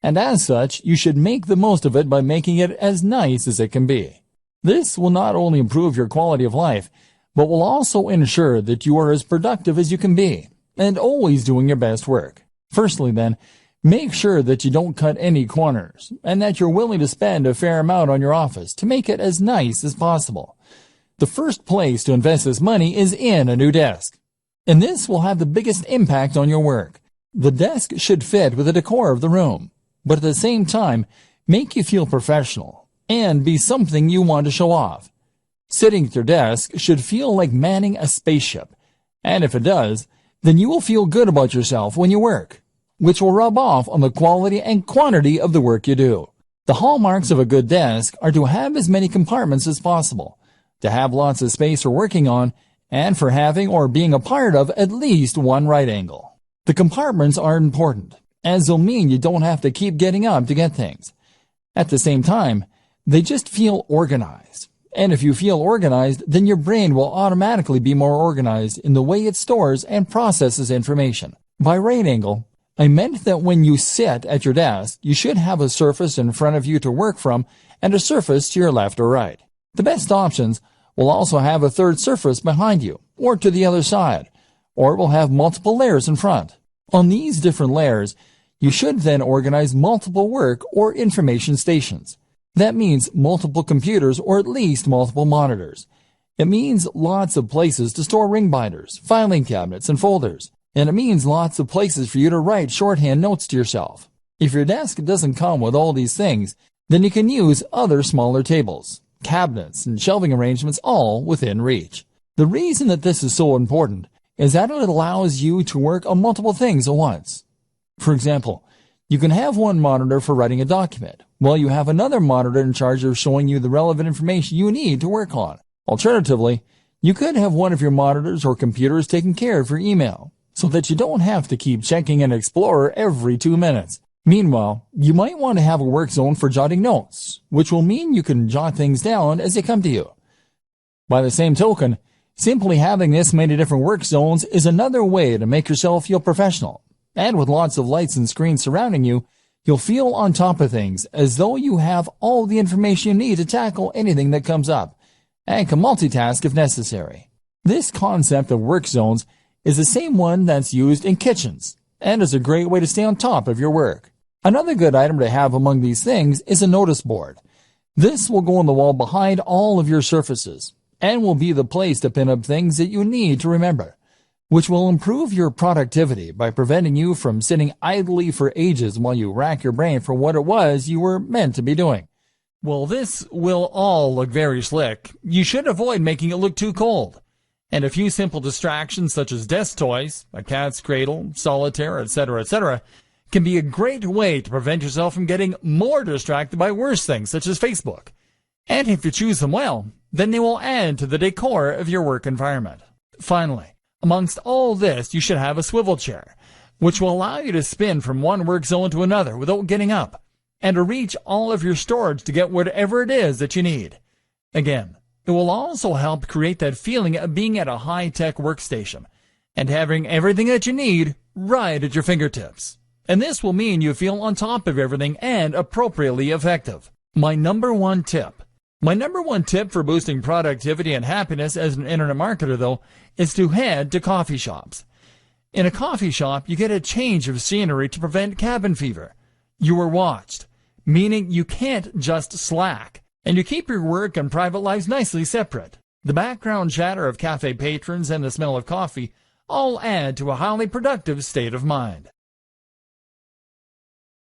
and as such, you should make the most of it by making it as nice as it can be. This will not only improve your quality of life, but will also ensure that you are as productive as you can be, and always doing your best work. Firstly, then, make sure that you don't cut any corners, and that you're willing to spend a fair amount on your office to make it as nice as possible. The first place to invest this money is in a new desk, and this will have the biggest impact on your work. The desk should fit with the decor of the room, but at the same time, make you feel professional, and be something you want to show off. Sitting at your desk should feel like manning a spaceship, and if it does, then you will feel good about yourself when you work, which will rub off on the quality and quantity of the work you do. The hallmarks of a good desk are to have as many compartments as possible, to have lots of space for working on, and for having or being a part of at least one right angle. The compartments are important, as they'll mean you don't have to keep getting up to get things. At the same time, they just feel organized. And if you feel organized, then your brain will automatically be more organized in the way it stores and processes information. By right angle, I meant that when you sit at your desk, you should have a surface in front of you to work from and a surface to your left or right. The best options will also have a third surface behind you or to the other side, or will have multiple layers in front. On these different layers, you should then organize multiple work or information stations. That means multiple computers or at least multiple monitors. It means lots of places to store ring binders, filing cabinets, and folders. And it means lots of places for you to write shorthand notes to yourself. If your desk doesn't come with all these things, then you can use other smaller tables, cabinets, and shelving arrangements all within reach. The reason that this is so important is that it allows you to work on multiple things at once. For example, you can have one monitor for writing a document, while you have another monitor in charge of showing you the relevant information you need to work on. Alternatively, You could have one of your monitors or computers taking care of your email, so that you don't have to keep checking an Explorer every 2 minutes. Meanwhile, you might want to have a work zone for jotting notes, which will mean you can jot things down as they come to you. By the same token, simply having this many different work zones is another way to make yourself feel professional. And with lots of lights and screens surrounding you, you'll feel on top of things, as though you have all the information you need to tackle anything that comes up, and can multitask if necessary. This concept of work zones is the same one that's used in kitchens, and is a great way to stay on top of your work. Another good item to have among these things is a notice board. This will go on the wall behind all of your surfaces, and will be the place to pin up things that you need to remember, which will improve your productivity by preventing you from sitting idly for ages while you rack your brain for what it was you were meant to be doing. Well, this will all look very slick. You should avoid making it look too cold. And a few simple distractions such as desk toys, a cat's cradle, solitaire, etc., can be a great way to prevent yourself from getting more distracted by worse things such as Facebook. And if you choose them well, then they will add to the decor of your work environment. Finally, amongst all this, you should have a swivel chair, which will allow you to spin from one work zone to another without getting up, and to reach all of your storage to get whatever it is that you need. Again, it will also help create that feeling of being at a high-tech workstation and having everything that you need right at your fingertips. And this will mean you feel on top of everything and appropriately effective. My number one tip for boosting productivity and happiness as an internet marketer, though, is to head to coffee shops. In a coffee shop, you get a change of scenery to prevent cabin fever. You are watched, meaning you can't just slack, and you keep your work and private lives nicely separate. The background chatter of cafe patrons and the smell of coffee all add to a highly productive state of mind.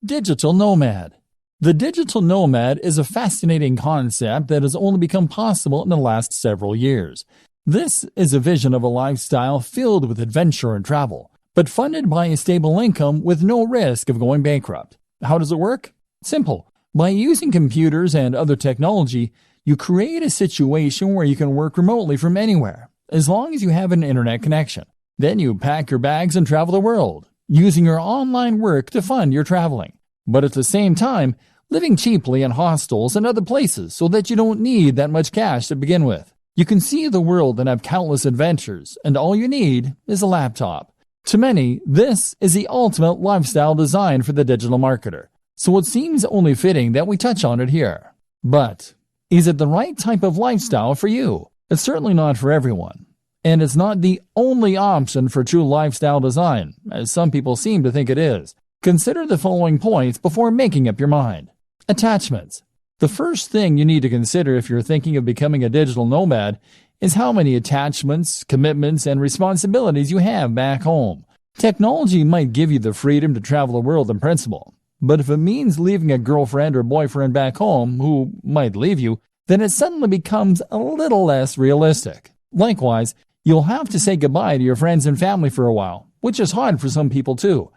Digital nomad. The digital nomad is a fascinating concept that has only become possible in the last several years. This is a vision of a lifestyle filled with adventure and travel, but funded by a stable income with no risk of going bankrupt. How does it work? Simple. By using computers and other technology, you create a situation where you can work remotely from anywhere, as long as you have an internet connection. Then you pack your bags and travel the world, using your online work to fund your traveling. But at the same time, living cheaply in hostels and other places so that you don't need that much cash to begin with. You can see the world and have countless adventures, and all you need is a laptop. To many, this is the ultimate lifestyle design for the digital marketer, so it seems only fitting that we touch on it here. But is it the right type of lifestyle for you? It's certainly not for everyone, and it's not the only option for true lifestyle design, as some people seem to think it is. Consider the following points before making up your mind. Attachments. The first thing you need to consider if you're thinking of becoming a digital nomad is how many attachments, commitments, and responsibilities you have back home. Technology might give you the freedom to travel the world in principle, but if it means leaving a girlfriend or boyfriend back home who might leave you, then it suddenly becomes a little less realistic. Likewise, you'll have to say goodbye to your friends and family for a while, which is hard for some people too.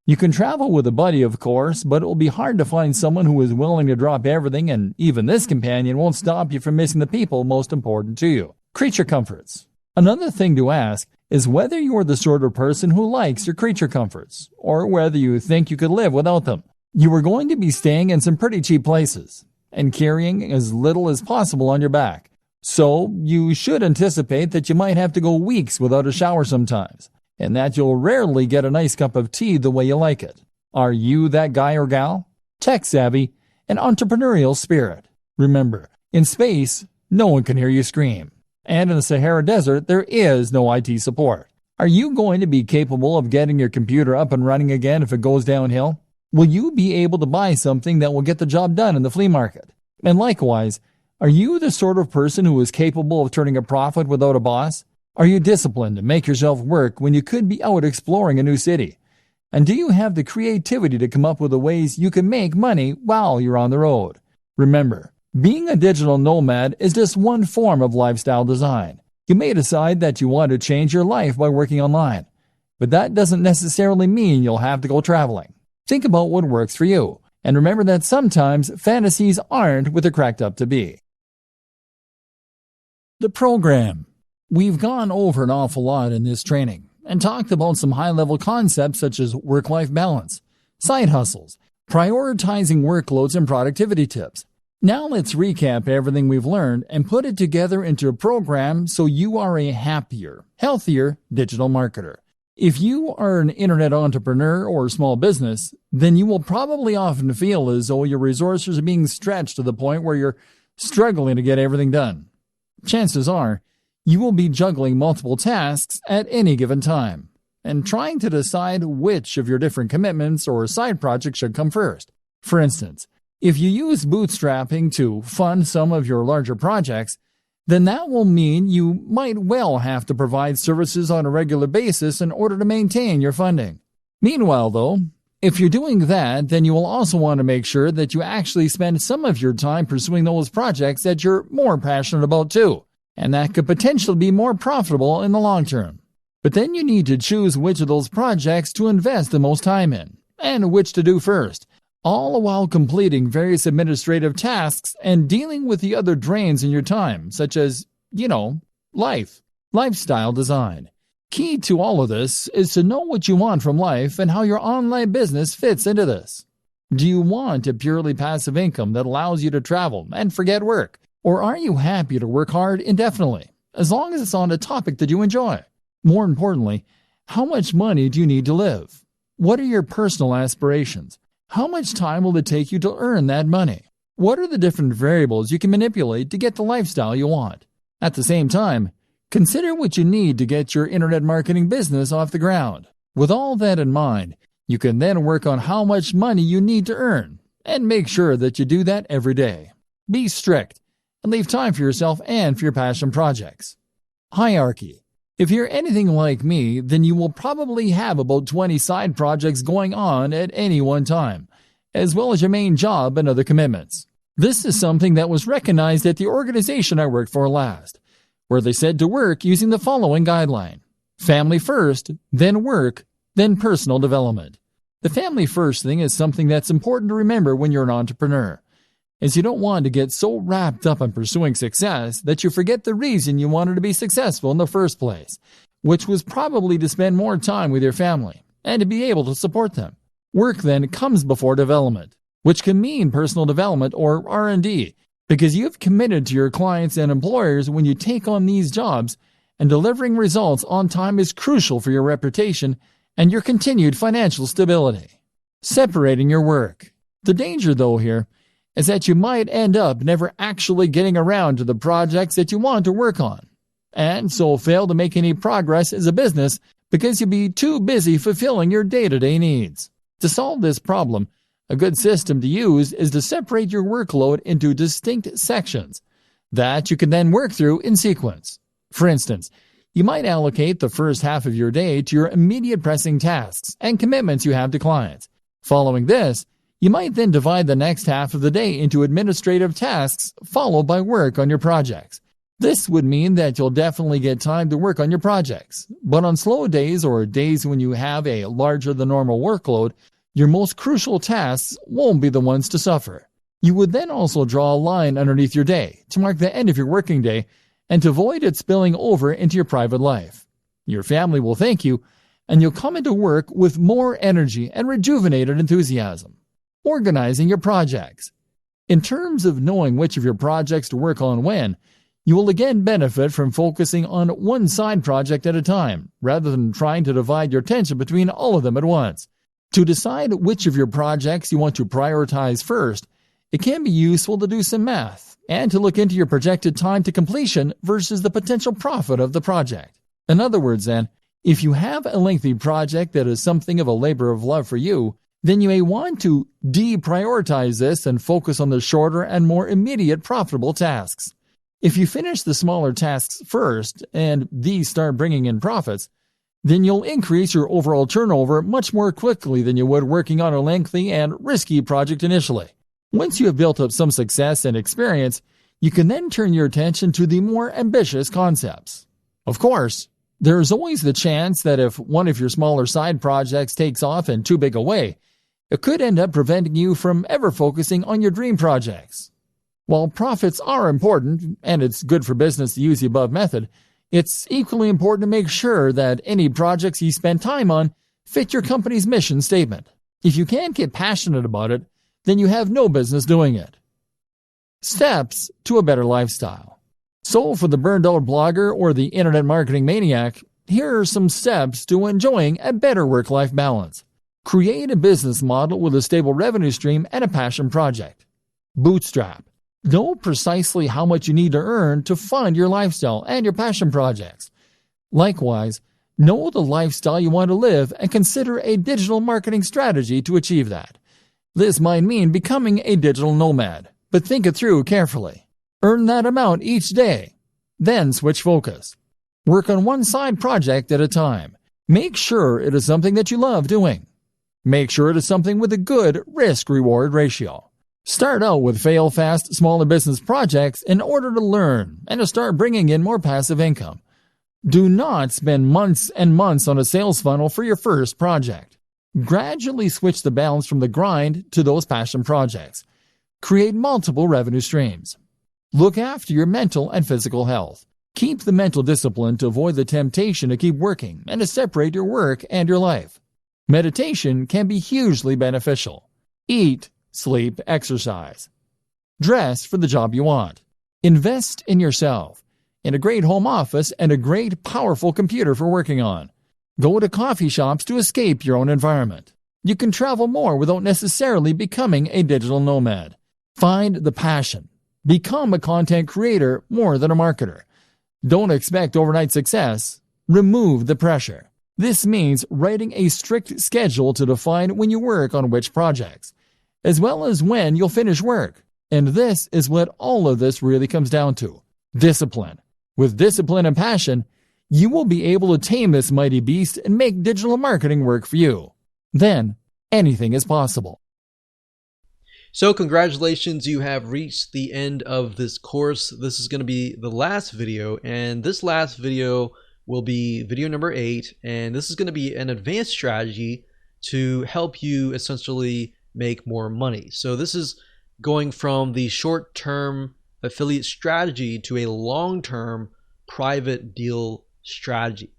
You can travel with a buddy, of course, but it will be hard to find someone who is willing to drop everything, and even this companion won't stop you from missing the people most important to you. Creature comforts. Another thing to ask is whether you're the sort of person who likes your creature comforts, or whether you think you could live without them. You are going to be staying in some pretty cheap places, and carrying as little as possible on your back. So you should anticipate that you might have to go weeks without a shower sometimes, and that you'll rarely get a nice cup of tea the way you like it. Are you that guy or gal? Tech savvy and entrepreneurial spirit. Remember, in space, no one can hear you scream. And in the Sahara Desert, there is no IT support. Are you going to be capable of getting your computer up and running again if it goes downhill? Will you be able to buy something that will get the job done in the flea market? And likewise, are you the sort of person who is capable of turning a profit without a boss? Are you disciplined to make yourself work when you could be out exploring a new city? And do you have the creativity to come up with the ways you can make money while you're on the road? Remember, being a digital nomad is just one form of lifestyle design. You may decide that you want to change your life by working online, but that doesn't necessarily mean you'll have to go traveling. Think about what works for you, and remember that sometimes fantasies aren't what they're cracked up to be. The program. We've gone over an awful lot in this training and talked about some high-level concepts such as work-life balance, side hustles, prioritizing workloads, and productivity tips. Now let's recap everything we've learned and put it together into a program so you are a happier, healthier digital marketer. If you are an internet entrepreneur or small business, then you will probably often feel as though your resources are being stretched to the point where you're struggling to get everything done. Chances are, you will be juggling multiple tasks at any given time and trying to decide which of your different commitments or side projects should come first. For instance, if you use bootstrapping to fund some of your larger projects, then that will mean you might well have to provide services on a regular basis in order to maintain your funding. Meanwhile, though, if you're doing that, then you will also want to make sure that you actually spend some of your time pursuing those projects that you're more passionate about too, and that could potentially be more profitable in the long term. But then you need to choose which of those projects to invest the most time in, and which to do first, all while completing various administrative tasks and dealing with the other drains in your time, such as, lifestyle design. Key to all of this is to know what you want from life and how your online business fits into this. Do you want a purely passive income that allows you to travel and forget work? Or are you happy to work hard indefinitely, as long as it's on a topic that you enjoy? More importantly, how much money do you need to live? What are your personal aspirations? How much time will it take you to earn that money? What are the different variables you can manipulate to get the lifestyle you want? At the same time, consider what you need to get your internet marketing business off the ground. With all that in mind, you can then work on how much money you need to earn and make sure that you do that every day. Be strict and leave time for yourself and for your passion projects. Hierarchy. If you're anything like me, then you will probably have about 20 side projects going on at any one time, as well as your main job and other commitments. This is something that was recognized at the organization I worked for last, where they said to work using the following guideline: family first, then work, then personal development. The family first thing is something that's important to remember when you're an entrepreneur, as you don't want to get so wrapped up in pursuing success that you forget the reason you wanted to be successful in the first place, which was probably to spend more time with your family and to be able to support them. Work then comes before development, which can mean personal development or R&D, because you've committed to your clients and employers when you take on these jobs, and delivering results on time is crucial for your reputation and your continued financial stability. Separating your work. The danger, though, here is that you might end up never actually getting around to the projects that you want to work on, and so fail to make any progress as a business because you'll be too busy fulfilling your day-to-day needs. To solve this problem, a good system to use is to separate your workload into distinct sections that you can then work through in sequence. For instance, you might allocate the first half of your day to your immediate pressing tasks and commitments you have to clients. Following this, you might then divide the next half of the day into administrative tasks, followed by work on your projects. This would mean that you'll definitely get time to work on your projects, but on slow days or days when you have a larger than normal workload, your most crucial tasks won't be the ones to suffer. You would then also draw a line underneath your day to mark the end of your working day and to avoid it spilling over into your private life. Your family will thank you, and you'll come into work with more energy and rejuvenated enthusiasm. Organizing your projects. In terms of knowing which of your projects to work on when, you will again benefit from focusing on one side project at a time, rather than trying to divide your attention between all of them at once. To decide which of your projects you want to prioritize first, it can be useful to do some math and to look into your projected time to completion versus the potential profit of the project. In other words, then, if you have a lengthy project that is something of a labor of love for you, then you may want to deprioritize this and focus on the shorter and more immediate profitable tasks. If you finish the smaller tasks first and these start bringing in profits, then you'll increase your overall turnover much more quickly than you would working on a lengthy and risky project initially. Once you have built up some success and experience, you can then turn your attention to the more ambitious concepts. Of course, there is always the chance that if one of your smaller side projects takes off in too big a way, it could end up preventing you from ever focusing on your dream projects. While profits are important, and it's good for business to use the above method, It's equally important to make sure that any projects you spend time on fit your company's mission statement. If you can't get passionate about it, then you have no business doing it. Steps to a better lifestyle. So for the burned out blogger or the internet marketing maniac, here are some steps to enjoying a better work-life balance. Create a business model with a stable revenue stream and a passion project. Bootstrap. Know precisely how much you need to earn to fund your lifestyle and your passion projects. Likewise, know the lifestyle you want to live and consider a digital marketing strategy to achieve that. This might mean becoming a digital nomad, but think it through carefully. Earn that amount each day. Then switch focus. Work on one side project at a time. Make sure it is something that you love doing. Make sure it is something with a good risk-reward ratio. Start out with fail-fast, smaller business projects in order to learn and to start bringing in more passive income. Do not spend months and months on a sales funnel for your first project. Gradually switch the balance from the grind to those passion projects. Create multiple revenue streams. Look after your mental and physical health. Keep the mental discipline to avoid the temptation to keep working and to separate your work and your life. Meditation can be hugely beneficial. Eat, sleep, exercise. Dress for the job you want. Invest in yourself, in a great home office and a great, powerful computer for working on. Go to coffee shops to escape your own environment. You can travel more without necessarily becoming a digital nomad. Find the passion. Become a content creator more than a marketer. Don't expect overnight success. Remove the pressure. This means writing a strict schedule to define when you work on which projects, as well as when you'll finish work. And this is what all of this really comes down to. Discipline. With discipline and passion, you will be able to tame this mighty beast and make digital marketing work for you. Then, anything is possible. So congratulations, you have reached the end of this course. This is going to be the last video, and this last video will be video number 8, and this is going to be an advanced strategy to help you essentially make more money. So this is going from the short-term affiliate strategy to a long-term private deal strategy.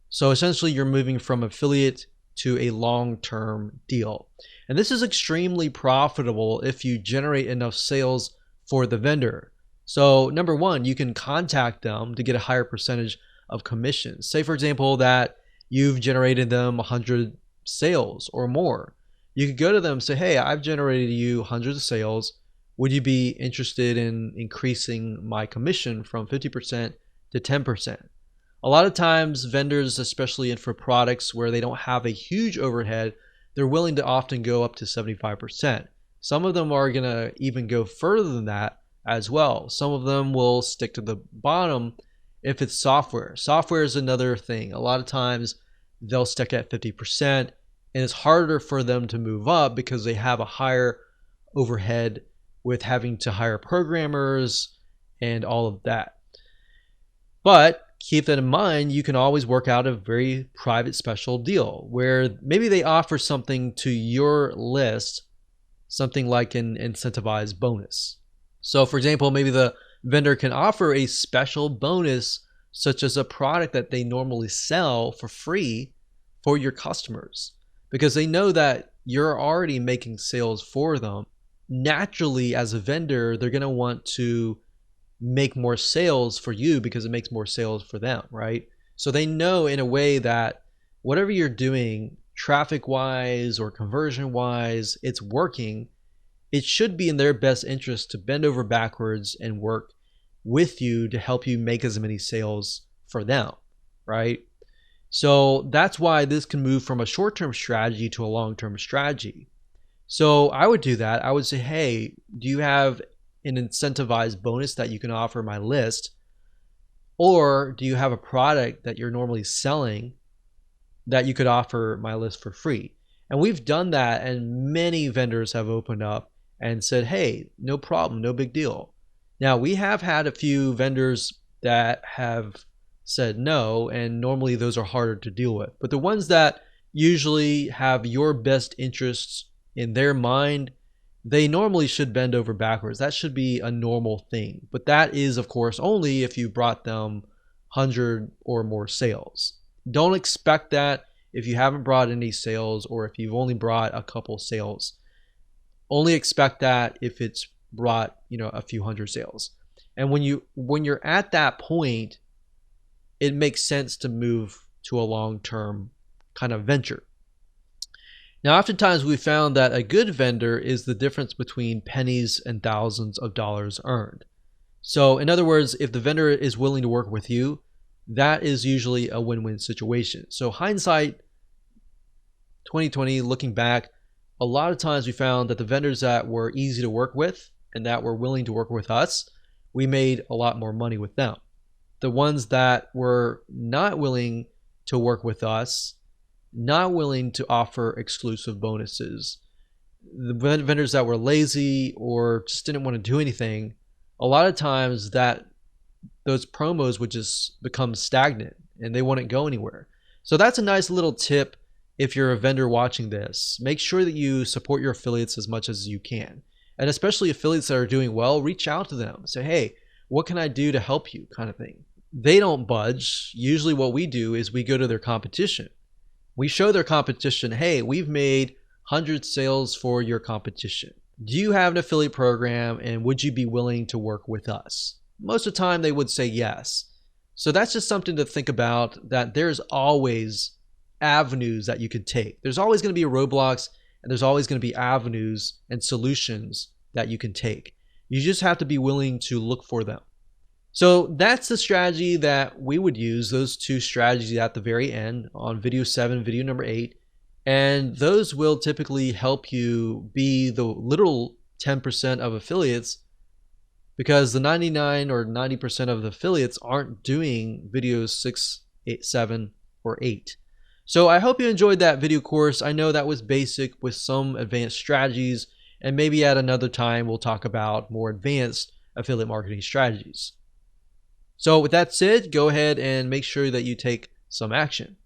So essentially you're moving from affiliate to a long-term deal. And this is extremely profitable if you generate enough sales for the vendor. So number one, you can contact them to get a higher percentage of commissions. Say for example that you've generated them 100 sales or more. You could go to them and say, hey, I've generated you hundreds of sales. Would you be interested in increasing my commission from 50% to 10%? A lot of times vendors, especially for products where they don't have a huge overhead, they're willing to often go up to 75%. Some of them are gonna even go further than that as well. Some of them will stick to the bottom if it's software. Software is another thing. A lot of times they'll stick at 50%, and it's harder for them to move up because they have a higher overhead with having to hire programmers and all of that. But keep that in mind, you can always work out a very private special deal where maybe they offer something to your list, something like an incentivized bonus. So for example, maybe the vendor can offer a special bonus such as a product that they normally sell for free for your customers, because they know that you're already making sales for them. Naturally, as a vendor, they're going to want to make more sales for you because it makes more sales for them, right? So they know in a way that whatever you're doing traffic wise or conversion wise, it's working. It should be in their best interest to bend over backwards and work with you to help you make as many sales for them, right? So that's why this can move from a short-term strategy to a long-term strategy. So I would do that. I would say, hey, do you have an incentivized bonus that you can offer my list? Or do you have a product that you're normally selling that you could offer my list for free? And we've done that, and many vendors have opened up and said, hey, no problem, no big deal. Now, we have had a few vendors that have said no, and normally those are harder to deal with. But the ones that usually have your best interests in their mind, they normally should bend over backwards. That should be a normal thing. But that is, of course, only if you brought them 100 or more sales. Don't expect that if you haven't brought any sales, or if you've only brought a couple sales. Only expect that if it's brought, a few hundred sales. And when you're at that point, it makes sense to move to a long-term kind of venture. Now, oftentimes we found that a good vendor is the difference between pennies and thousands of dollars earned. So in other words, if the vendor is willing to work with you, that is usually a win-win situation. So hindsight 2020, looking back, a lot of times we found that the vendors that were easy to work with and that were willing to work with us, we made a lot more money with them. The ones that were not willing to work with us, not willing to offer exclusive bonuses, the vendors that were lazy or just didn't want to do anything, a lot of times those promos would just become stagnant and they wouldn't go anywhere. So that's a nice little tip. If you're a vendor watching this, make sure that you support your affiliates as much as you can. And especially affiliates that are doing well, reach out to them. Say, hey, what can I do to help you, kind of thing. They don't budge. Usually what we do is we go to their competition. We show their competition, hey, we've made 100 sales for your competition. Do you have an affiliate program, and would you be willing to work with us? Most of the time they would say yes. So that's just something to think about, that there's always avenues that you could take. There's always going to be roadblocks, and there's always going to be avenues and solutions that you can take. You just have to be willing to look for them. So that's the strategy that we would use, those two strategies at the very end on video 7, video number 8. And those will typically help you be the literal 10% of affiliates, because the 99 or 90% of the affiliates aren't doing videos 6, 8, 7, or 8. So I hope you enjoyed that video course. I know that was basic with some advanced strategies, and maybe at another time we'll talk about more advanced affiliate marketing strategies. So with that said, go ahead and make sure that you take some action.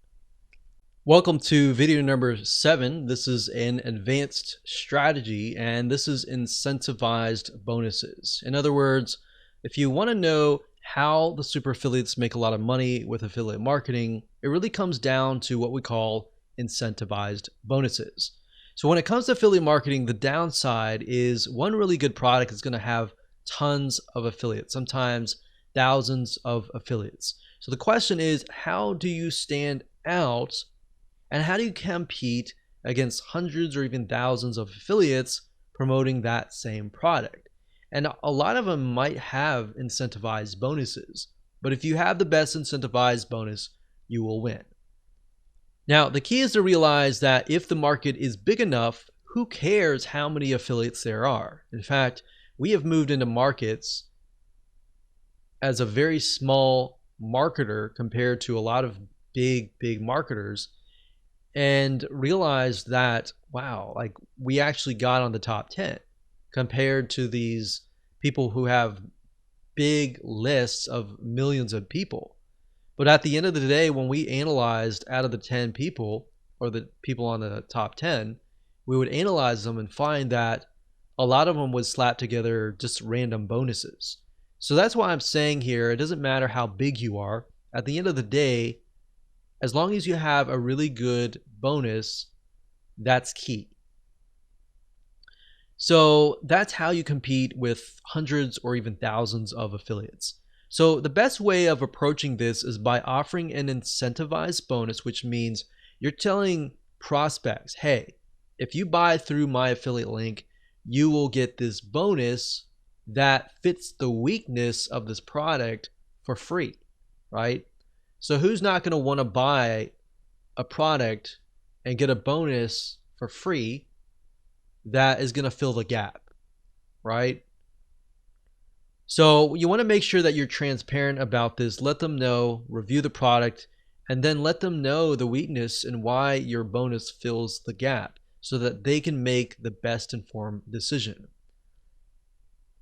Welcome to video number 7. This is an advanced strategy, and this is incentivized bonuses. In other words, if you want to know how the super affiliates make a lot of money with affiliate marketing, it really comes down to what we call incentivized bonuses. So when it comes to affiliate marketing, the downside is one really good product is going to have tons of affiliates, sometimes thousands of affiliates. So the question is, how do you stand out, and how do you compete against hundreds or even thousands of affiliates promoting that same product? And a lot of them might have incentivized bonuses, but if you have the best incentivized bonus, you will win. Now, the key is to realize that if the market is big enough, who cares how many affiliates there are? In fact, we have moved into markets as a very small marketer compared to a lot of big marketers, and realized that, wow, like we actually got on the top 10 compared to these people who have big lists of millions of people. But at the end of the day, when we analyzed out of the 10 people, or the people on the top 10, we would analyze them and find that a lot of them would slap together just random bonuses. So that's why I'm saying here, it doesn't matter how big you are. At the end of the day, as long as you have a really good bonus, that's key. So that's how you compete with hundreds or even thousands of affiliates. So the best way of approaching this is by offering an incentivized bonus, which means you're telling prospects, hey, if you buy through my affiliate link, you will get this bonus that fits the weakness of this product for free, right? So who's not going to want to buy a product and get a bonus for free that is going to fill the gap, right? So you want to make sure that you're transparent about this. Let them know, review the product, and then let them know the weakness and why your bonus fills the gap so that they can make the best informed decision.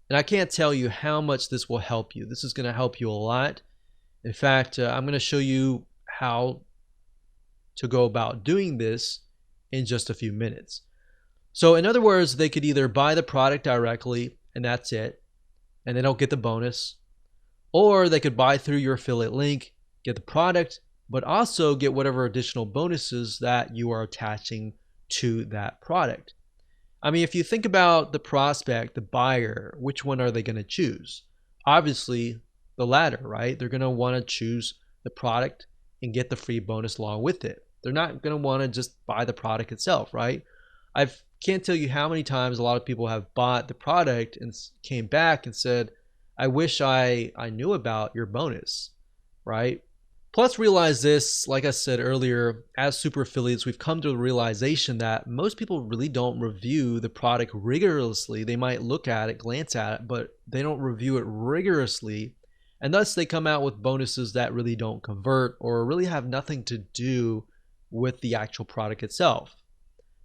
And I can't tell you how much this will help you. This is going to help you a lot. In fact, I'm going to show you how to go about doing this in just a few minutes. So in other words, they could either buy the product directly and that's it, and they don't get the bonus, or they could buy through your affiliate link get the product, but also get whatever additional bonuses that you are attaching to that product. I mean, if you think about the prospect, the buyer, which one are they going to choose? Obviously, the latter, right? They're going to want to choose the product and get the free bonus along with it. They're not going to want to just buy the product itself, right? I can't tell you how many times a lot of people have bought the product and came back and said, I wish I knew about your bonus, right? Plus, realize this, like I said earlier, as super affiliates, we've come to the realization that most people really don't review the product rigorously. They might look at it, glance at it, but they don't review it rigorously. And thus they come out with bonuses that really don't convert or really have nothing to do with the actual product itself.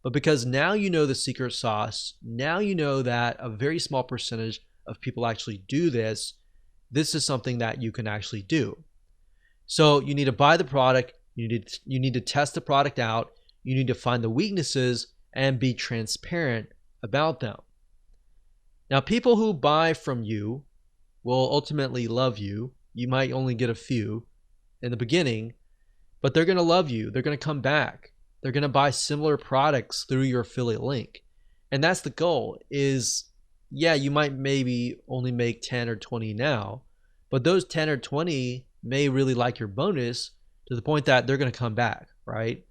But because now you know the secret sauce, now you know that a very small percentage of people actually do this, this is something that you can actually do. So you need to buy the product, you need to test the product out, you need to find the weaknesses and be transparent about them. Now, people who buy from you will ultimately love you. You might only get a few in the beginning, but they're going to love you. They're going to come back. They're going to buy similar products through your affiliate link. And that's the goal is, yeah, you might maybe only make 10 or 20 now, but those 10 or 20 may really like your bonus to the point that they're going to come back, right?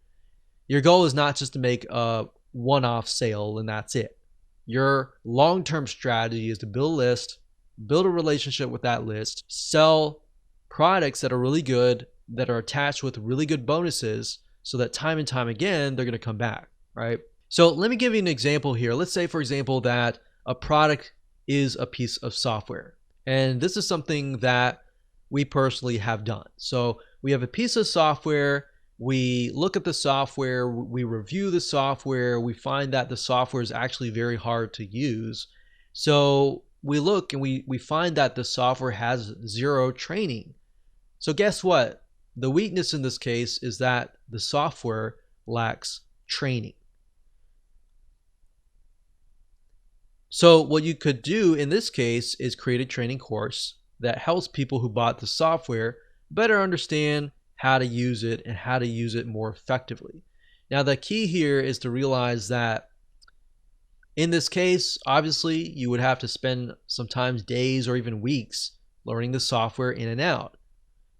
Your goal is not just to make a one-off sale and that's it. Your long-term strategy is to build a list, build a relationship with that list, sell products that are really good, that are attached with really good bonuses so that time and time again, they're going to come back, right? So let me give you an example here. Let's say, for example, that a product is a piece of software. And this is something that we personally have done. So we have a piece of software, we look at the software, we review the software, we find that the software is actually very hard to use. So we look and we find that the software has zero training. So guess what? The weakness in this case is that the software lacks training. So what you could do in this case is create a training course that helps people who bought the software better understand how to use it and how to use it more effectively. Now, the key here is to realize that in this case, obviously, you would have to spend sometimes days or even weeks learning the software in and out.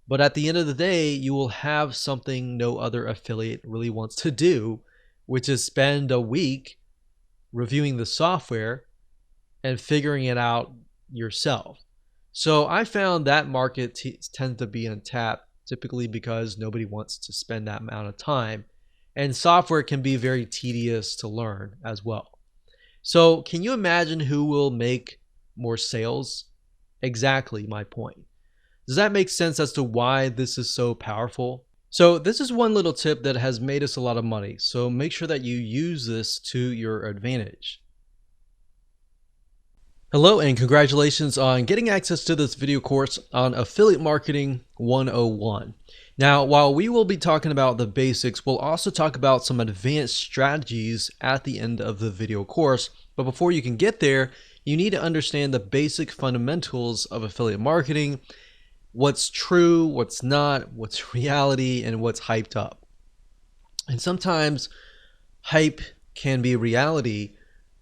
But at the end of the day, you will have something no other affiliate really wants to do, which is spend a week reviewing the software and figuring it out yourself. So I found that market tends to be untapped, typically because nobody wants to spend that amount of time. And software can be very tedious to learn as well. So can you imagine who will make more sales? Exactly my point. Does that make sense as to why this is so powerful? So this is one little tip that has made us a lot of money. So make sure that you use this to your advantage. Hello and congratulations on getting access to this video course on Affiliate Marketing 101. Now, while we will be talking about the basics, we'll also talk about some advanced strategies at the end of the video course. But before you can get there, you need to understand the basic fundamentals of affiliate marketing, what's true, what's not, what's reality, and what's hyped up. And sometimes hype can be reality,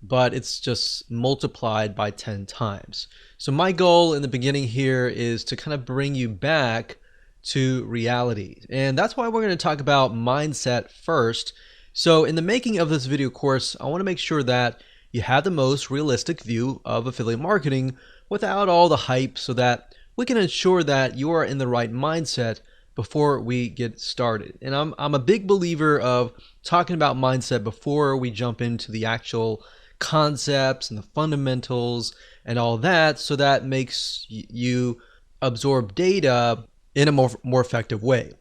but it's just multiplied by 10 times. So my goal in the beginning here is to kind of bring you back to reality. And that's why we're going to talk about mindset first. So in the making of this video course, I want to make sure that you have the most realistic view of affiliate marketing without all the hype so that we can ensure that you are in the right mindset before we get started. And I'm a big believer of talking about mindset before we jump into the actual concepts and the fundamentals and all that, so that makes you absorb data in a more effective way.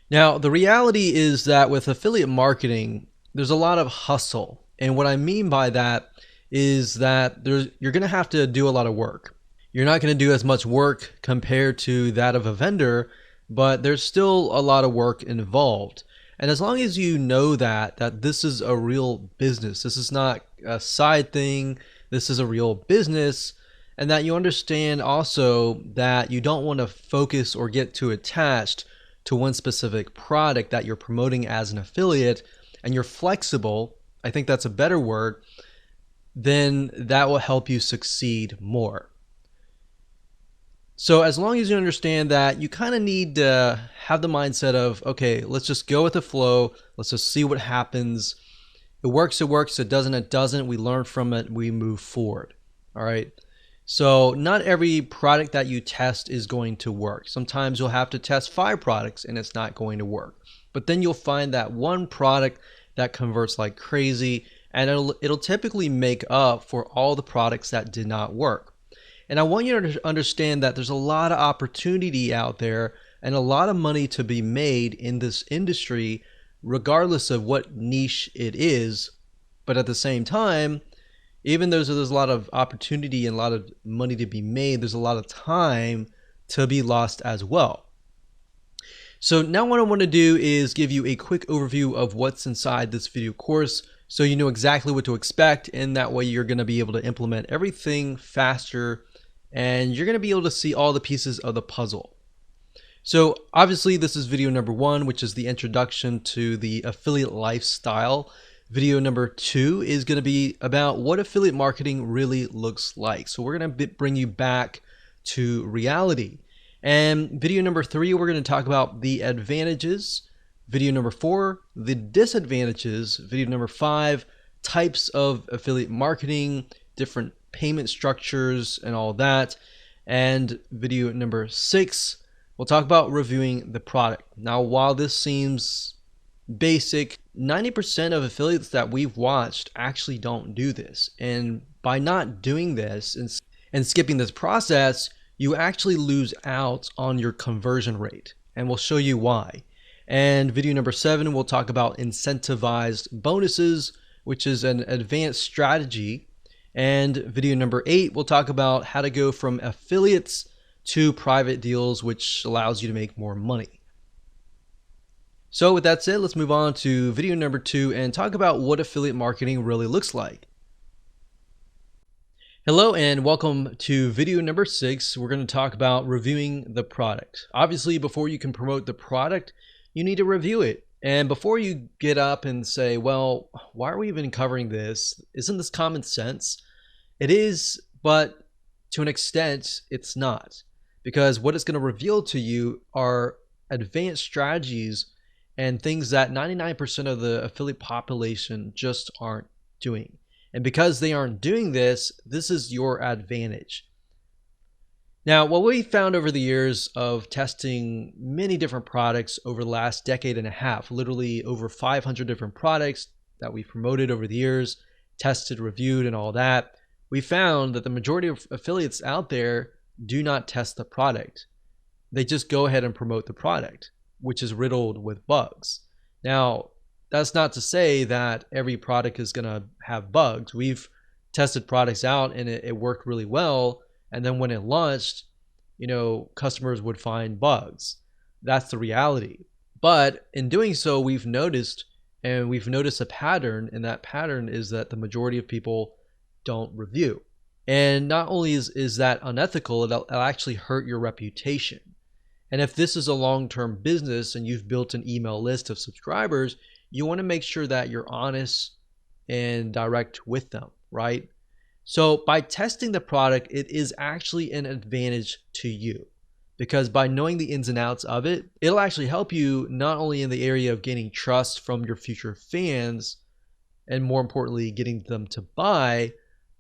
Now, the reality is that with affiliate marketing, there's a lot of hustle. And what I mean by that is that you're going to have to do a lot of work. You're not going to do as much work compared to that of a vendor, but there's still a lot of work involved. And as long as you know that this is a real business, this is not a side thing, this is a real business, and that you understand also that you don't want to focus or get too attached to one specific product that you're promoting as an affiliate, and you're flexible, I think that's a better word, then that will help you succeed more. So as long as you understand that, you kind of need to have the mindset of, okay, let's just go with the flow. Let's just see what happens. It works, it works. It doesn't. We learn from it. We move forward. All right. So not every product that you test is going to work. Sometimes you'll have to test 5 products and it's not going to work. But then you'll find that one product that converts like crazy, and it'll typically make up for all the products that did not work. And I want you to understand that there's a lot of opportunity out there and a lot of money to be made in this industry, regardless of what niche it is. But at the same time, even though there's a lot of opportunity and a lot of money to be made, there's a lot of time to be lost as well. So now what I want to do is give you a quick overview of what's inside this video course, so you know exactly what to expect, and that way you're going to be able to implement everything faster, and you're going to be able to see all the pieces of the puzzle. So obviously this is video number 1, which is the introduction to the affiliate lifestyle. Video number 2 is going to be about what affiliate marketing really looks like. So we're going to bring you back to reality. And video number 3, we're going to talk about the advantages. Video number 4, the disadvantages. Video number 5, types of affiliate marketing, different payment structures and all that. And video number 6, we'll talk about reviewing the product. Now, while this seems basic, 90% of affiliates that we've watched actually don't do this. And by not doing this and skipping this process, you actually lose out on your conversion rate. And we'll show you why. And video number 7, we'll talk about incentivized bonuses, which is an advanced strategy. And video number 8, we'll talk about how to go from affiliates to private deals, which allows you to make more money. So with that said, let's move on to video number 2 and talk about what affiliate marketing really looks like. Hello and welcome to video number 6. We're going to talk about reviewing the product. Obviously, before you can promote the product, you need to review it. And before you get up and say, well, why are we even covering this? Isn't this common sense? It is, but to an extent, it's not. Because what it's going to reveal to you are advanced strategies and things that 99% of the affiliate population just aren't doing. And because they aren't doing this, this is your advantage. Now, what we found over the years of testing many different products over the last decade and a half, literally over 500 different products that we've promoted over the years, tested, reviewed, and all that, we found that the majority of affiliates out there do not test the product. They just go ahead and promote the product, which is riddled with bugs. Now, that's not to say that every product is going to have bugs. We've tested products out and it worked really well. And then when it launched, customers would find bugs. That's the reality. But in doing so, we've noticed a pattern, and that pattern is that the majority of people don't review. And not only is that unethical, it'll actually hurt your reputation. And if this is a long-term business and you've built an email list of subscribers, you want to make sure that you're honest and direct with them, right? So by testing the product, it is actually an advantage to you, because by knowing the ins and outs of it, it'll actually help you not only in the area of gaining trust from your future fans, and more importantly, getting them to buy,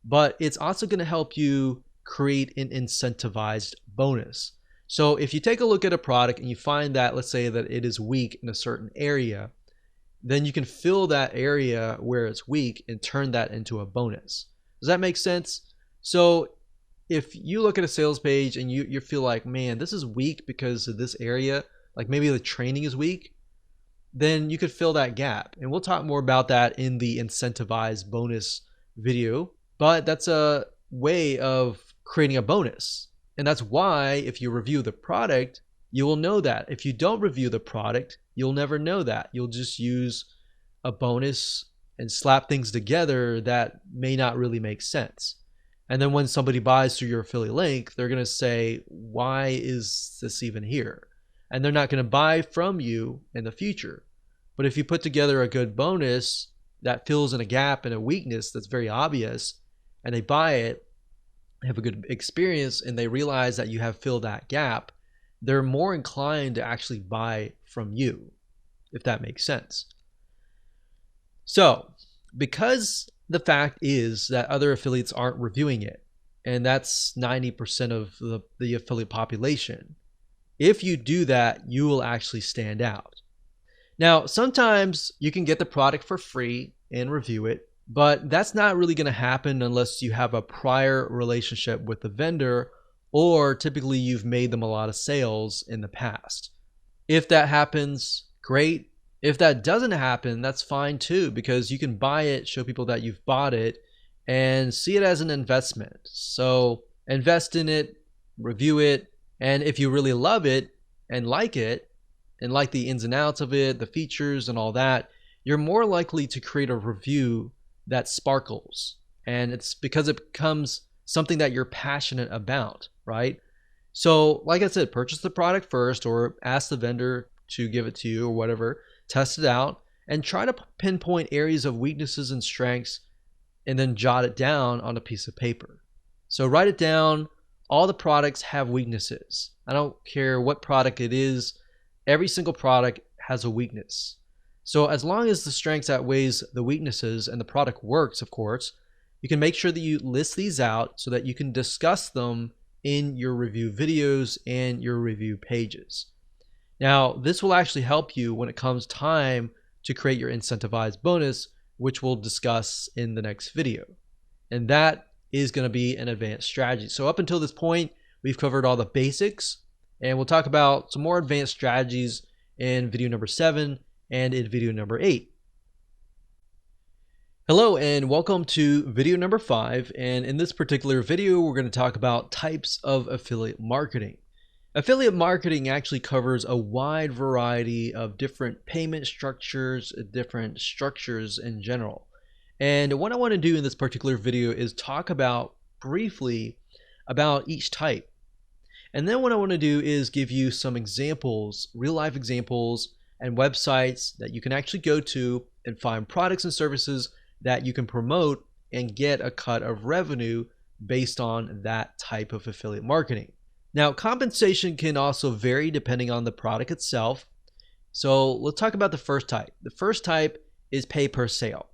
but it's also going to help you create an incentivized bonus. So if you take a look at a product and you find that, let's say that it is weak in a certain area, then you can fill that area where it's weak and turn that into a bonus. Does that make sense? So if you look at a sales page and you feel like, man, this is weak because of this area, like maybe the training is weak, then you could fill that gap. And we'll talk more about that in the incentivized bonus video, but that's a way of creating a bonus. And that's why if you review the product, you will know that. If you don't review the product, you'll never know that. You'll just use a bonus and slap things together that may not really make sense. And then when somebody buys through your affiliate link, they're going to say, why is this even here? and they're not going to buy from you in the future. But if you put together a good bonus that fills in a gap and a weakness that's very obvious, and they buy it, have a good experience, and they realize that you have filled that gap, they're more inclined to actually buy from you, if that makes sense. So, because the fact is that other affiliates aren't reviewing it, and that's 90% of the affiliate population, if you do that, you will actually stand out. Now, sometimes you can get the product for free and review it, but that's not really going to happen unless you have a prior relationship with the vendor, or typically you've made them a lot of sales in the past. If that happens, great. If that doesn't happen, that's fine too, because you can buy it, show people that you've bought it, and see it as an investment. So invest in it, review it, and if you really love it and like the ins and outs of it, the features and all that, you're more likely to create a review that sparkles. And it's because it becomes something that you're passionate about, right? So like I said, purchase the product first, or ask the vendor to give it to you or whatever, test it out, and try to pinpoint areas of weaknesses and strengths, and then jot it down on a piece of paper. So write it down. All the products have weaknesses. I don't care what product it is. Every single product has a weakness. So as long as the strengths outweighs the weaknesses and the product works, of course, you can make sure that you list these out so that you can discuss them in your review videos and your review pages. Now, this will actually help you when it comes time to create your incentivized bonus, which we'll discuss in the next video. And that is going to be an advanced strategy. So up until this point, we've covered all the basics, and we'll talk about some more advanced strategies in video number 7 and in video number 8. Hello and welcome to video number 5, and in this particular video we're going to talk about types of affiliate marketing. Affiliate marketing actually covers a wide variety of different payment structures, different structures in general. And what I want to do in this particular video is talk about briefly about each type. And then what I want to do is give you some examples, real life examples and websites that you can actually go to and find products and services that you can promote and get a cut of revenue based on that type of affiliate marketing. Now, compensation can also vary depending on the product itself. So let's talk about the first type. The first type is pay per sale.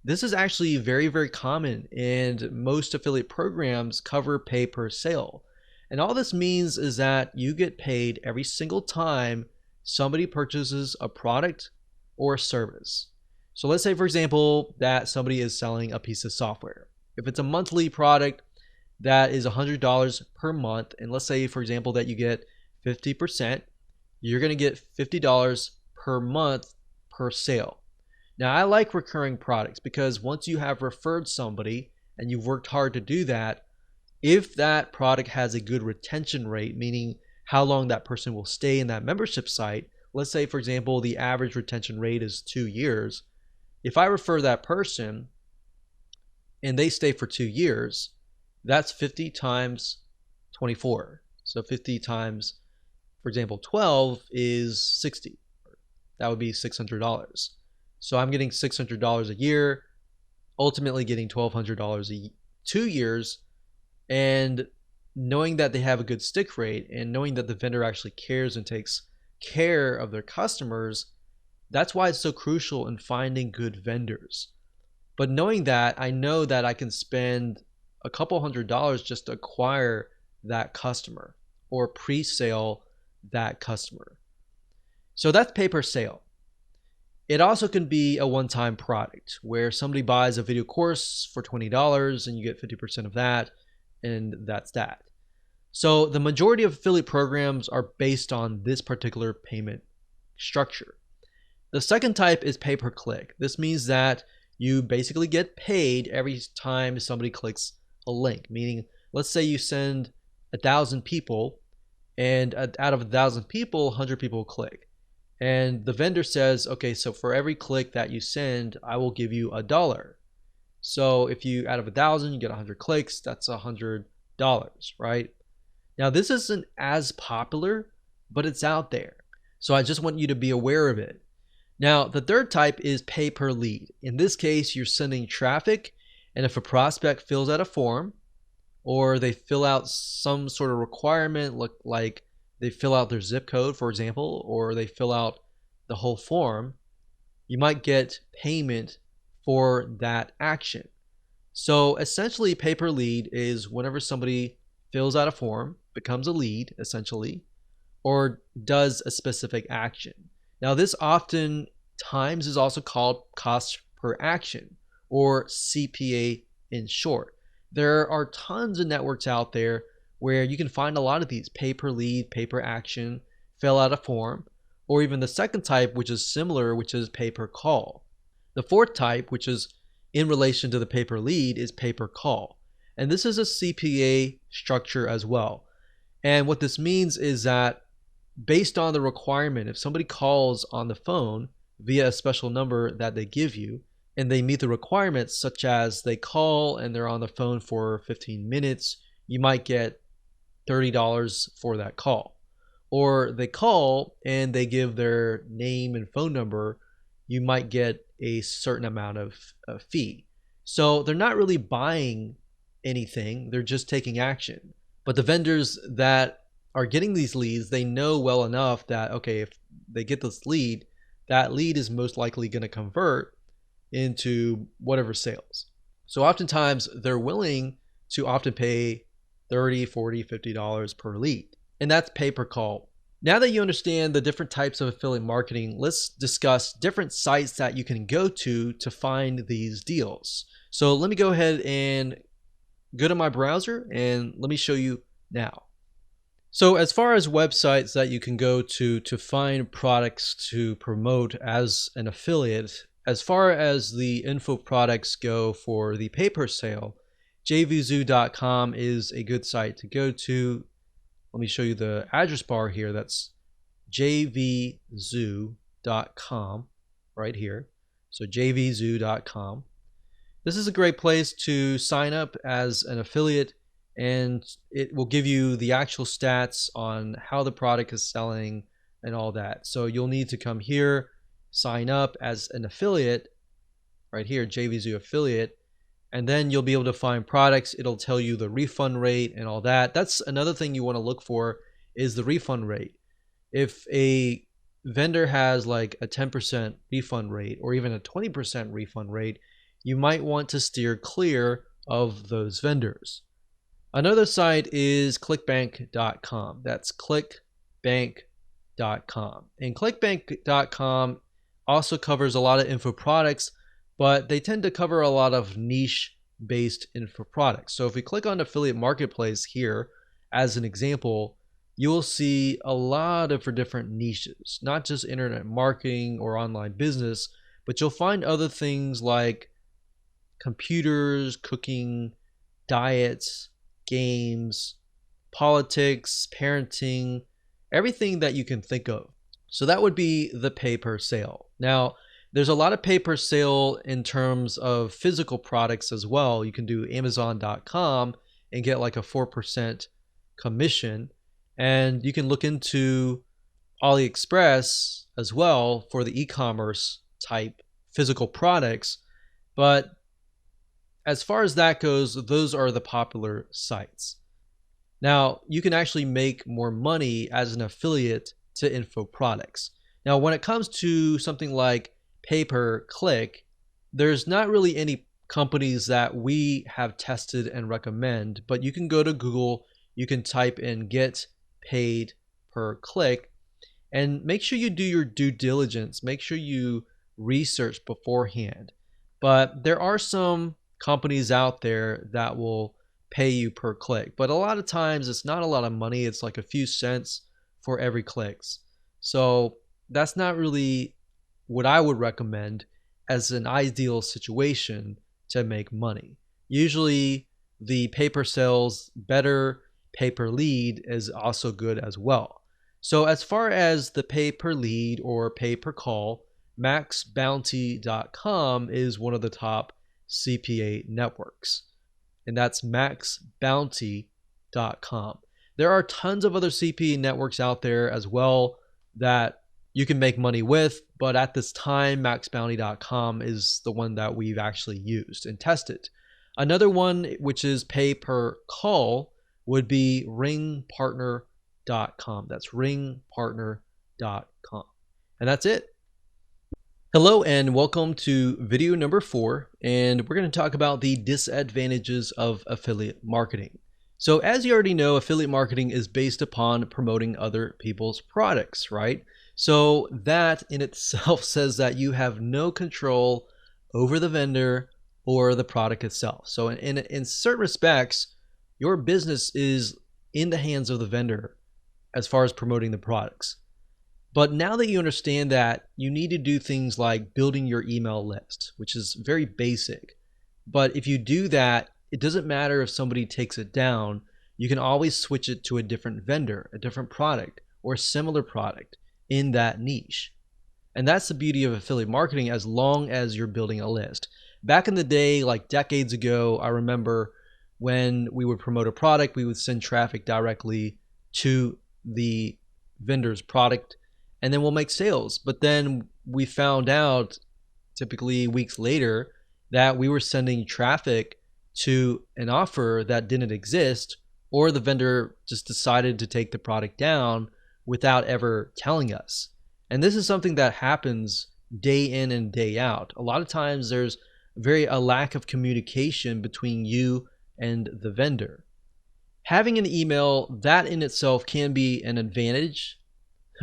This is actually very, very common, and most affiliate programs cover pay per sale. And all this means is that you get paid every single time somebody purchases a product or a service. So let's say, for example, that somebody is selling a piece of software. If it's a monthly product, that is $100 per month. And let's say, for example, that you get 50%, you're going to get $50 per month per sale. Now, I like recurring products because once you have referred somebody and you've worked hard to do that, if that product has a good retention rate, meaning how long that person will stay in that membership site, let's say, for example, the average retention rate is 2 years. If I refer that person and they stay for 2 years, that's 50 times 24. So 50 times, for example, 12 is 60. That would be $600. So I'm getting $600 a year, ultimately getting $1,200 2 years, and knowing that they have a good stick rate and knowing that the vendor actually cares and takes care of their customers, that's why it's so crucial in finding good vendors. But knowing that, I know that I can spend a couple $100s just to acquire that customer or pre-sale that customer. So that's pay per sale. It also can be a one-time product where somebody buys a video course for $20 and you get 50% of that, and that's that. So the majority of affiliate programs are based on this particular payment structure. The second type is pay per click. This means that you basically get paid every time somebody clicks a link, meaning let's say you send 1,000 people and out of 1,000 people, 100 people click. And the vendor says, okay, so for every click that you send, I will give you $1. So if you, out of 1,000, you get 100 clicks, that's $100, right? Now this isn't as popular but it's out there. So I just want you to be aware of it. Now, the third type is pay per lead. In this case, you're sending traffic, and if a prospect fills out a form or they fill out some sort of requirement, like they fill out their zip code, for example, or they fill out the whole form, you might get payment for that action. So essentially, pay per lead is whenever somebody fills out a form, becomes a lead essentially, or does a specific action. Now, this often times is also called cost per action, or CPA in short. There are tons of networks out there where you can find a lot of these: pay per lead, pay per action, fill out a form, or even the second type, which is similar, which is pay per call. The fourth type, which is in relation to the pay per lead, is pay per call. And this is a CPA structure as well. And what this means is that based on the requirement, if somebody calls on the phone via a special number that they give you, and they meet the requirements, such as they call and they're on the phone for 15 minutes, you might get $30 for that call. Or they call and they give their name and phone number, you might get a certain amount of fee. So they're not really buying anything, they're just taking action. But the vendors that are getting these leads, they know well enough that, okay, if they get this lead, that lead is most likely going to convert into whatever sales. So oftentimes they're willing to often pay $30, $40, $50 per lead. And that's pay per call. Now that you understand the different types of affiliate marketing, let's discuss different sites that you can go to find these deals. So let me go ahead and go to my browser and let me show you now. So as far as websites that you can go to find products to promote as an affiliate, as far as the info products go for the pay per sale, jvzoo.com is a good site to go to. Let me show you the address bar here. That's jvzoo.com right here. So jvzoo.com. This is a great place to sign up as an affiliate, and it will give you the actual stats on how the product is selling and all that. So you'll need to come here, sign up as an affiliate right here, JVZoo affiliate, and then you'll be able to find products. It'll tell you the refund rate and all that. That's another thing you want to look for, is the refund rate. If a vendor has like a 10% refund rate or even a 20% refund rate, you might want to steer clear of those vendors. Another site is clickbank.com. That's clickbank.com. And clickbank.com also covers a lot of info products, but they tend to cover a lot of niche-based info products. So if we click on Affiliate Marketplace here, as an example, you will see a lot of different niches, not just internet marketing or online business, but you'll find other things like computers, cooking, diets, games, politics, parenting, everything that you can think of. So that would be the pay per sale. Now, there's a lot of pay per sale in terms of physical products as well. You can do Amazon.com and get like a 4% commission. And you can look into AliExpress as well for the e-commerce type physical products. But as far as that goes, those are the popular sites. Now, you can actually make more money as an affiliate to info products. Now, when it comes to something like pay per click, there's not really any companies that we have tested and recommend, but you can go to Google, you can type in get paid per click, and make sure you do your due diligence. Make sure you research beforehand. But there are some companies out there that will pay you per click, but a lot of times it's not a lot of money. It's like a few cents for every clicks. So that's not really what I would recommend as an ideal situation to make money. Usually the pay per sales, better pay per lead is also good as well. So as far as the pay per lead or pay per call, maxbounty.com is one of the top CPA networks, and that's maxbounty.com. There are tons of other CPA networks out there as well that you can make money with, but at this time, maxbounty.com is the one that we've actually used and tested. Another one, which is pay per call, would be ringpartner.com. That's ringpartner.com. And that's it. Hello and welcome to video number 4, and we're going to talk about the disadvantages of affiliate marketing. So as you already know, affiliate marketing is based upon promoting other people's products, right? So that in itself says that you have no control over the vendor or the product itself. So in certain respects, your business is in the hands of the vendor as far as promoting the products. But now that you understand that, you need to do things like building your email list, which is very basic. But if you do that, it doesn't matter if somebody takes it down. You can always switch it to a different vendor, a different product, or a similar product in that niche. And that's the beauty of affiliate marketing, as long as you're building a list. Back in the day, like decades ago, I remember when we would promote a product, we would send traffic directly to the vendor's product, and then we'll make sales. But then we found out, typically weeks later, that we were sending traffic to an offer that didn't exist, or the vendor just decided to take the product down without ever telling us. And this is something that happens day in and day out. A lot of times there's a lack of communication between you and the vendor. Having an email, that in itself can be an advantage,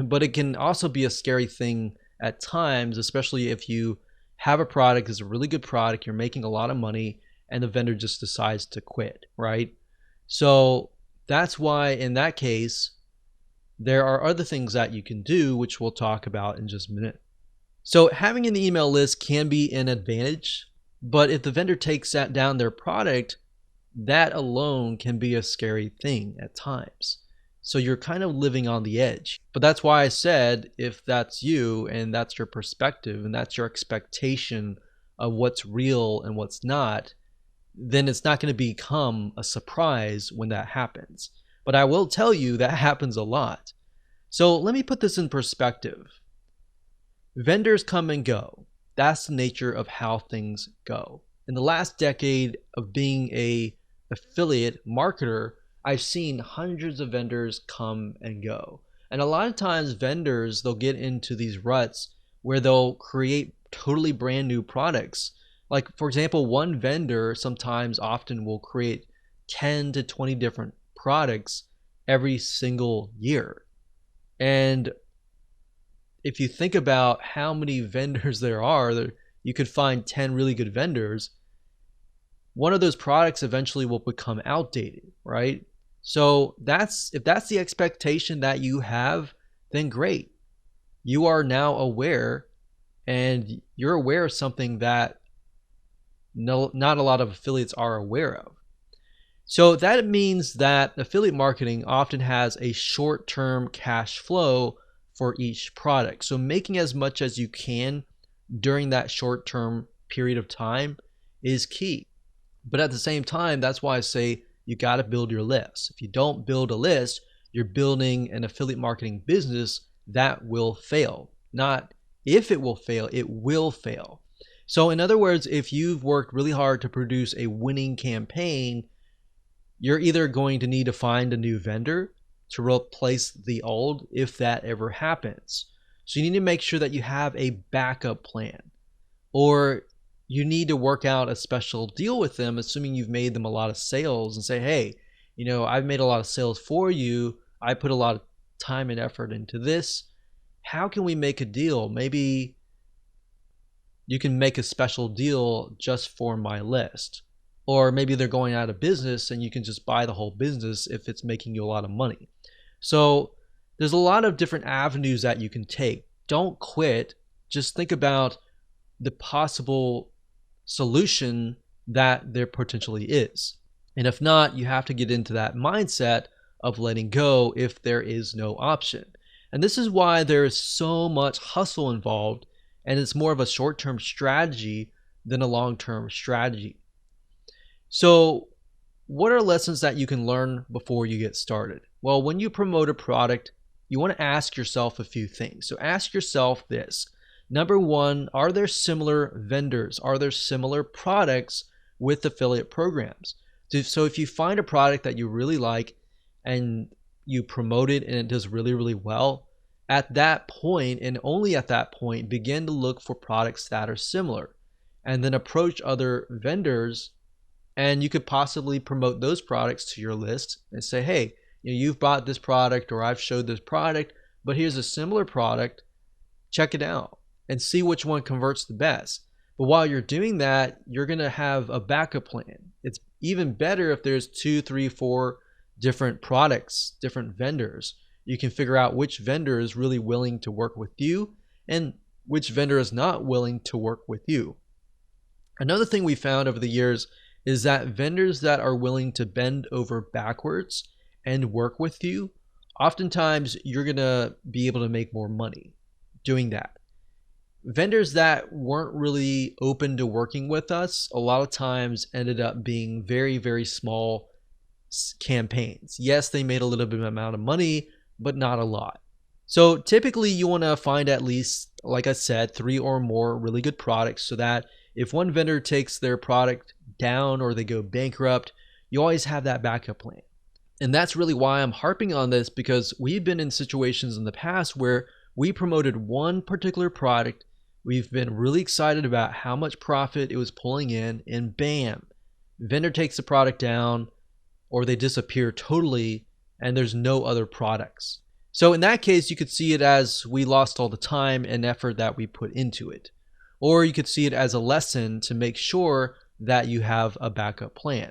but it can also be a scary thing at times, especially if you have a product that's a really good product, you're making a lot of money, and the vendor just decides to quit, right? So that's why in that case, there are other things that you can do, which we'll talk about in just a minute. So having an email list can be an advantage, but if the vendor takes that down their product, that alone can be a scary thing at times. So you're kind of living on the edge. But that's why I said, if that's you and that's your perspective and that's your expectation of what's real and what's not, then it's not going to become a surprise when that happens. But I will tell you that happens a lot. So let me put this in perspective. Vendors come and go. That's the nature of how things go. In the last decade of being an affiliate marketer, I've seen hundreds of vendors come and go. And a lot of times vendors, they'll get into these ruts where they'll create totally brand new products. Like, for example, one vendor often will create 10 to 20 different products every single year. And if you think about how many vendors there are, you could find 10 really good vendors. One of those products eventually will become outdated, right? So if that's the expectation that you have, then great. You are now aware, and you're aware of something that not a lot of affiliates are aware of. So that means that affiliate marketing often has a short-term cash flow for each product. So making as much as you can during that short-term period of time is key. But at the same time, that's why I say you got to build your list. If you don't build a list, you're building an affiliate marketing business that will fail. Not if it will fail, it will fail. So in other words, if you've worked really hard to produce a winning campaign, you're either going to need to find a new vendor to replace the old if that ever happens. So you need to make sure that you have a backup plan, or you need to work out a special deal with them, assuming you've made them a lot of sales, and say, hey, I've made a lot of sales for you. I put a lot of time and effort into this. How can we make a deal? Maybe you can make a special deal just for my list. Or maybe they're going out of business and you can just buy the whole business if it's making you a lot of money. So there's a lot of different avenues that you can take. Don't quit. Just think about the possible solution that there potentially is. And if not, you have to get into that mindset of letting go if there is no option. And this is why there is so much hustle involved, and it's more of a short-term strategy than a long-term strategy. So what are lessons that you can learn before you get started? Well, when you promote a product, you want to ask yourself a few things. So ask yourself this. Number one, are there similar vendors? Are there similar products with affiliate programs? So if you find a product that you really like and you promote it and it does really, really well, at that point, and only at that point, begin to look for products that are similar and then approach other vendors, and you could possibly promote those products to your list and say, hey, you've bought this product or I've showed this product, but here's a similar product, check it out and see which one converts the best. But while you're doing that, you're going to have a backup plan. It's even better if there's 2, 3, 4 different products, different vendors. You can figure out which vendor is really willing to work with you and which vendor is not willing to work with you. Another thing we found over the years is that vendors that are willing to bend over backwards and work with you, oftentimes you're going to be able to make more money doing that. Vendors that weren't really open to working with us a lot of times ended up being very, very small campaigns. Yes, they made a little bit of amount of money, but not a lot. So typically you want to find at least, like I said, 3 or more really good products so that if one vendor takes their product down or they go bankrupt, you always have that backup plan. And that's really why I'm harping on this, because we've been in situations in the past where we promoted one particular product. We've been really excited about how much profit it was pulling in, and bam, vendor takes the product down or they disappear totally and there's no other products. So in that case, you could see it as we lost all the time and effort that we put into it. Or you could see it as a lesson to make sure that you have a backup plan.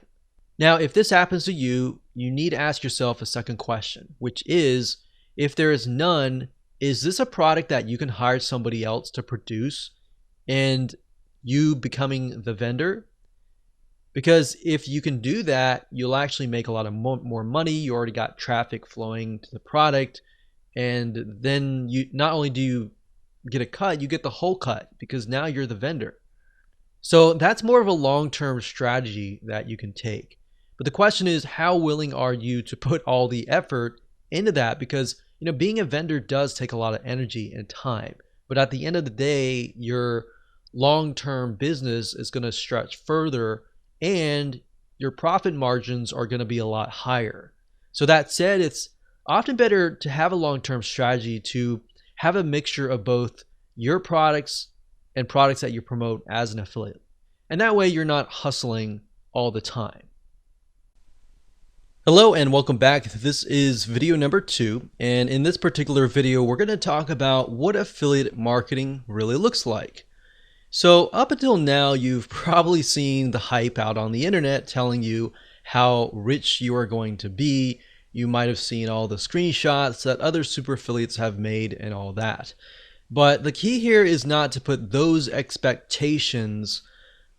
Now, if this happens to you, you need to ask yourself a second question, which is, if there is none, is this a product that you can hire somebody else to produce and you becoming the vendor? Because if you can do that, you'll actually make a lot of more money. You already got traffic flowing to the product. And then you not only do you get a cut, you get the whole cut because now you're the vendor. So that's more of a long-term strategy that you can take. But the question is, how willing are you to put all the effort into that? Because being a vendor does take a lot of energy and time. But at the end of the day, your long-term business is going to stretch further and your profit margins are going to be a lot higher. So that said, it's often better to have a long-term strategy, to have a mixture of both your products and products that you promote as an affiliate. And that way you're not hustling all the time. Hello and welcome back. This is video number 2. And in this particular video, we're going to talk about what affiliate marketing really looks like. So up until now, you've probably seen the hype out on the internet telling you how rich you are going to be. You might have seen all the screenshots that other super affiliates have made and all that. But the key here is not to put those expectations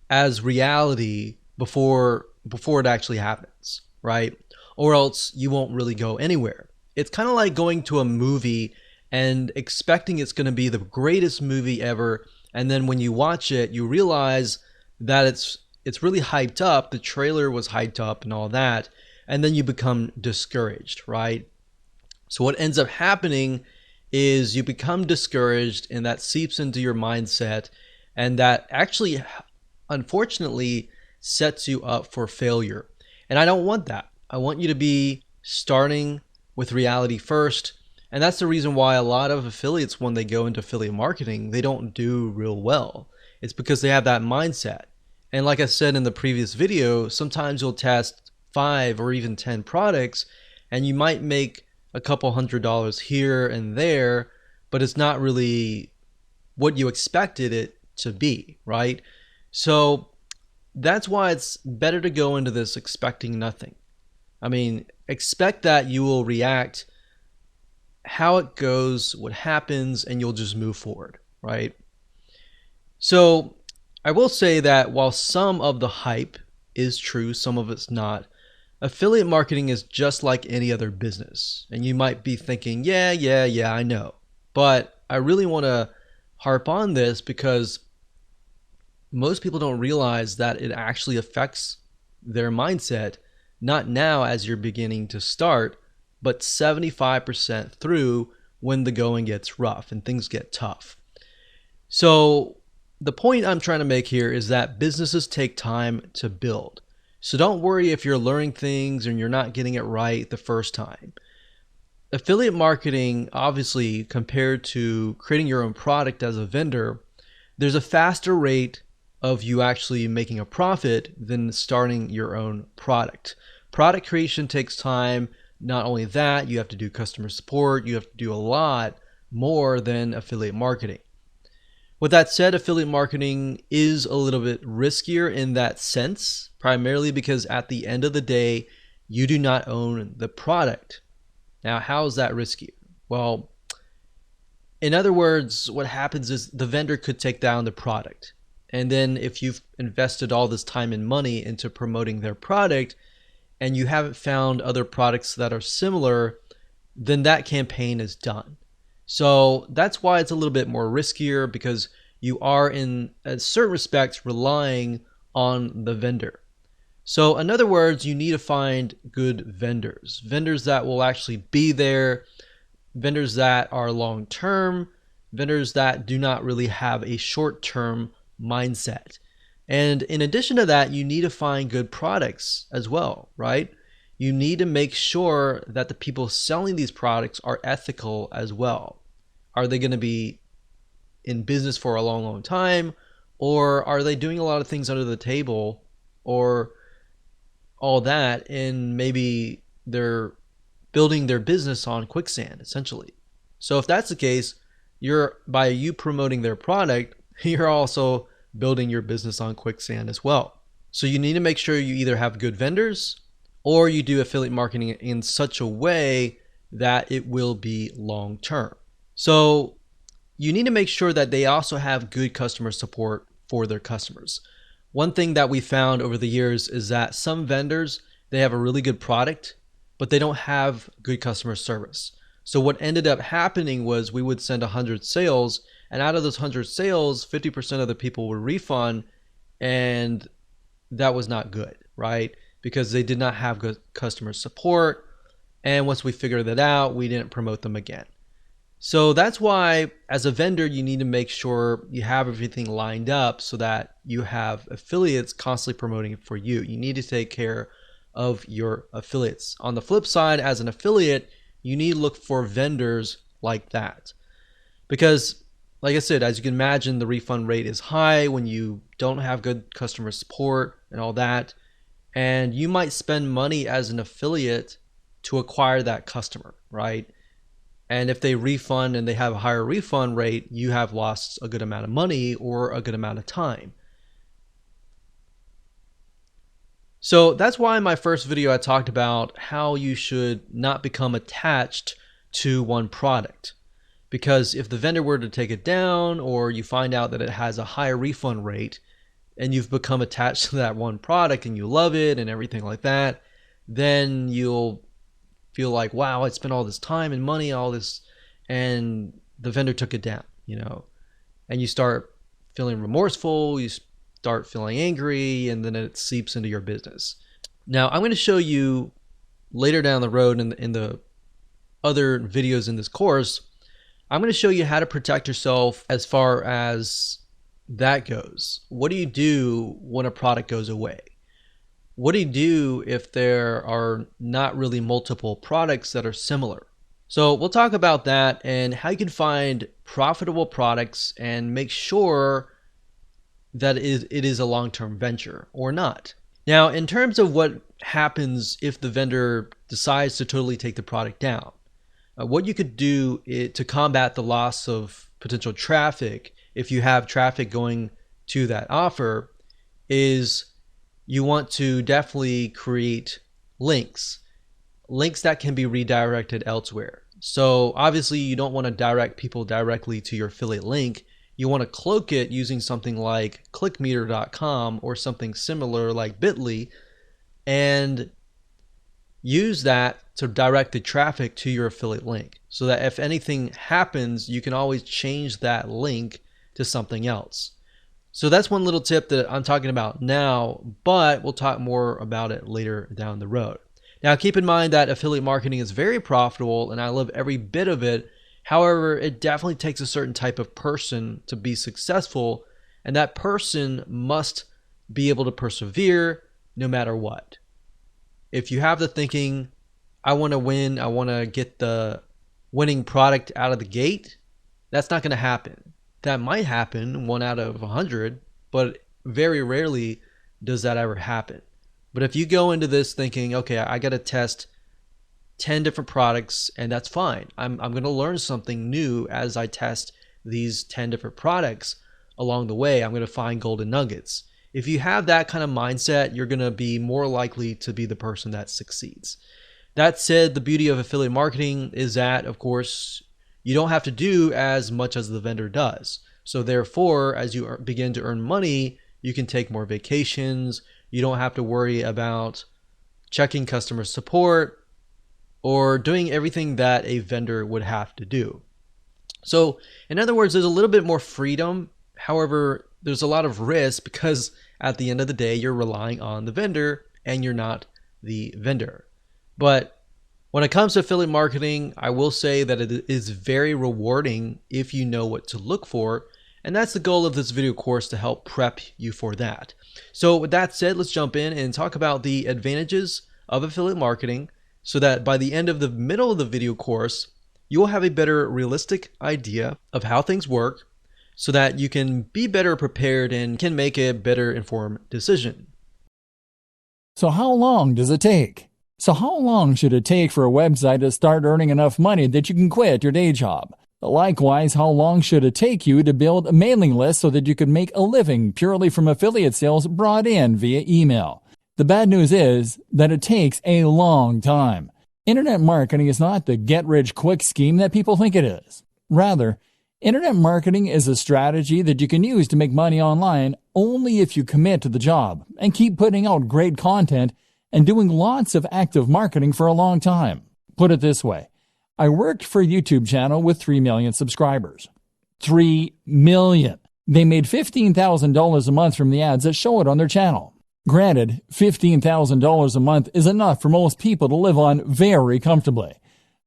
as reality before it actually happens, right? Or else you won't really go anywhere. It's kind of like going to a movie and expecting it's going to be the greatest movie ever, and then when you watch it, you realize that it's really hyped up. The trailer was hyped up and all that, and then you become discouraged, right? So what ends up happening is you become discouraged, and that seeps into your mindset, and that actually, unfortunately, sets you up for failure. And I don't want that. I want you to be starting with reality first. And that's the reason why a lot of affiliates, when they go into affiliate marketing, they don't do real well. It's because they have that mindset. And like I said in the previous video, sometimes you'll test 5 or even 10 products and you might make a couple $100 here and there, but it's not really what you expected it to be, right? So that's why it's better to go into this expecting nothing. I mean, expect that you will react how it goes, what happens, and you'll just move forward, right? So I will say that while some of the hype is true, some of it's not, affiliate marketing is just like any other business. And you might be thinking, yeah, I know. But I really want to harp on this because most people don't realize that it actually affects their mindset, not now as you're beginning to start, but 75% through when the going gets rough and things get tough. So the point I'm trying to make here is that businesses take time to build. So don't worry if you're learning things and you're not getting it right the first time. Affiliate marketing, obviously, compared to creating your own product as a vendor, there's a faster rate of you actually making a profit than starting your own product. Product creation takes time. Not only that, you have to do customer support. You have to do a lot more than affiliate marketing. With that said, affiliate marketing is a little bit riskier in that sense, primarily because at the end of the day, you do not own the product. Now, how is that risky? Well, in other words, what happens is the vendor could take down the product. And then if you've invested all this time and money into promoting their product and you haven't found other products that are similar, then that campaign is done. So that's why it's a little bit more riskier, because you are in certain respects relying on the vendor. So in other words, you need to find good vendors that will actually be there, vendors that are long-term, vendors that do not really have a short-term mindset. And in addition to that, you need to find good products as well, right? You need to make sure that the people selling these products are ethical as well. Are they going to be in business for a long, long time? Or are they doing a lot of things under the table or all that, and maybe they're building their business on quicksand, essentially? So if that's the case, by you promoting their product, you're also building your business on quicksand as well. So you need to make sure you either have good vendors or you do affiliate marketing in such a way that it will be long term. So you need to make sure that they also have good customer support for their customers. One thing that we found over the years is that some vendors, they have a really good product, but they don't have good customer service. So what ended up happening was we would send 100 sales, and out of those 100 sales, 50% of the people would refund, and that was not good, right? Because they did not have good customer support, and once we figured that out, we didn't promote them again. So that's why, as a vendor, you need to make sure you have everything lined up so that you have affiliates constantly promoting it for you. You need to take care of your affiliates. On the flip side, as an affiliate, you need to look for vendors like that. Because, like I said, as you can imagine, the refund rate is high when you don't have good customer support and all that. And you might spend money as an affiliate to acquire that customer, right? And if they refund and they have a higher refund rate, you have lost a good amount of money or a good amount of time. So that's why in my first video I talked about how you should not become attached to one product. Because if the vendor were to take it down, or you find out that it has a higher refund rate and you've become attached to that one product and you love it and everything like that, then you'll feel like, wow, I spent all this time and money, all this, and the vendor took it down, and you start feeling remorseful, you start feeling angry, and then it seeps into your business. Now, I'm going to show you later down the road in the other videos in this course, I'm going to show you how to protect yourself as far as that goes. What do you do when a product goes away? What do you do if there are not really multiple products that are similar? So we'll talk about that and how you can find profitable products and make sure that it is a long-term venture or not. Now, in terms of what happens if the vendor decides to totally take the product down, what you could do to combat the loss of potential traffic, if you have traffic going to that offer, is you want to definitely create links that can be redirected elsewhere. So obviously you don't want to direct people directly to your affiliate link. You want to cloak it using something like clickmeter.com or something similar like Bitly, and use that to direct the traffic to your affiliate link, so that if anything happens, you can always change that link to something else. So that's one little tip that I'm talking about now, but we'll talk more about it later down the road. Now, keep in mind that affiliate marketing is very profitable and I love every bit of it. However, it definitely takes a certain type of person to be successful, and that person must be able to persevere no matter what. If you have the thinking, I want to win, I want to get the winning product out of the gate, that's not going to happen. That might happen 1 out of 100, but very rarely does that ever happen. But if you go into this thinking, okay, I got to test 10 different products and that's fine. I'm going to learn something new as I test these 10 different products along the way. I'm going to find golden nuggets. If you have that kind of mindset, you're going to be more likely to be the person that succeeds. That said, the beauty of affiliate marketing is that, of course, you don't have to do as much as the vendor does. So therefore, as you begin to earn money, you can take more vacations. You don't have to worry about checking customer support or doing everything that a vendor would have to do. So in other words, there's a little bit more freedom. However, there's a lot of risk because at the end of the day, you're relying on the vendor and you're not the vendor. But when it comes to affiliate marketing, I will say that it is very rewarding if you know what to look for. And that's the goal of this video course, to help prep you for that. So with that said, let's jump in and talk about the advantages of affiliate marketing so that by the end of the middle of the video course, you will have a better realistic idea of how things work so that you can be better prepared and can make a better informed decision. So how long does it take? So how long should it take for a website to start earning enough money that you can quit your day job? Likewise, how long should it take you to build a mailing list so that you can make a living purely from affiliate sales brought in via email? The bad news is that it takes a long time. Internet marketing is not the get-rich-quick scheme that people think it is. Rather, internet marketing is a strategy that you can use to make money online only if you commit to the job and keep putting out great content and doing lots of active marketing for a long time. Put it this way. I worked for a YouTube channel with 3 million subscribers. 3 million. They made $15,000 a month from the ads that show it on their channel. Granted, $15,000 a month is enough for most people to live on very comfortably.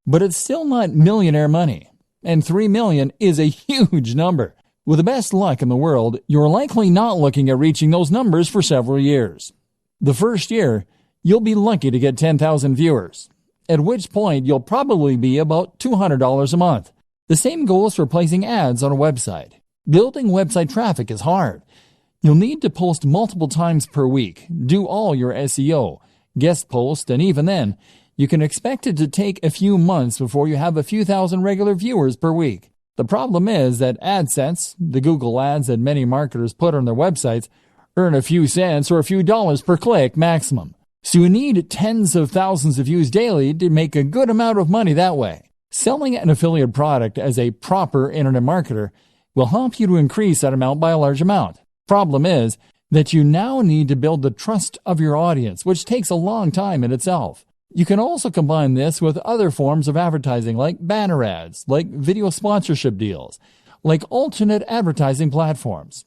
But it's still not millionaire money. And 3 million is a huge number. With the best luck in the world, you're likely not looking at reaching those numbers for several years. The first year, you'll be lucky to get 10,000 viewers, at which point you'll probably be about $200 a month. The same goes for placing ads on a website. Building website traffic is hard. You'll need to post multiple times per week, do all your SEO, guest post, and even then, you can expect it to take a few months before you have a few thousand regular viewers per week. The problem is that AdSense, the Google ads that many marketers put on their websites, earn a few cents or a few dollars per click maximum. So you need tens of thousands of views daily to make a good amount of money that way. Selling an affiliate product as a proper internet marketer will help you to increase that amount by a large amount. Problem is that you now need to build the trust of your audience, which takes a long time in itself. You can also combine this with other forms of advertising like banner ads, like video sponsorship deals, like alternate advertising platforms.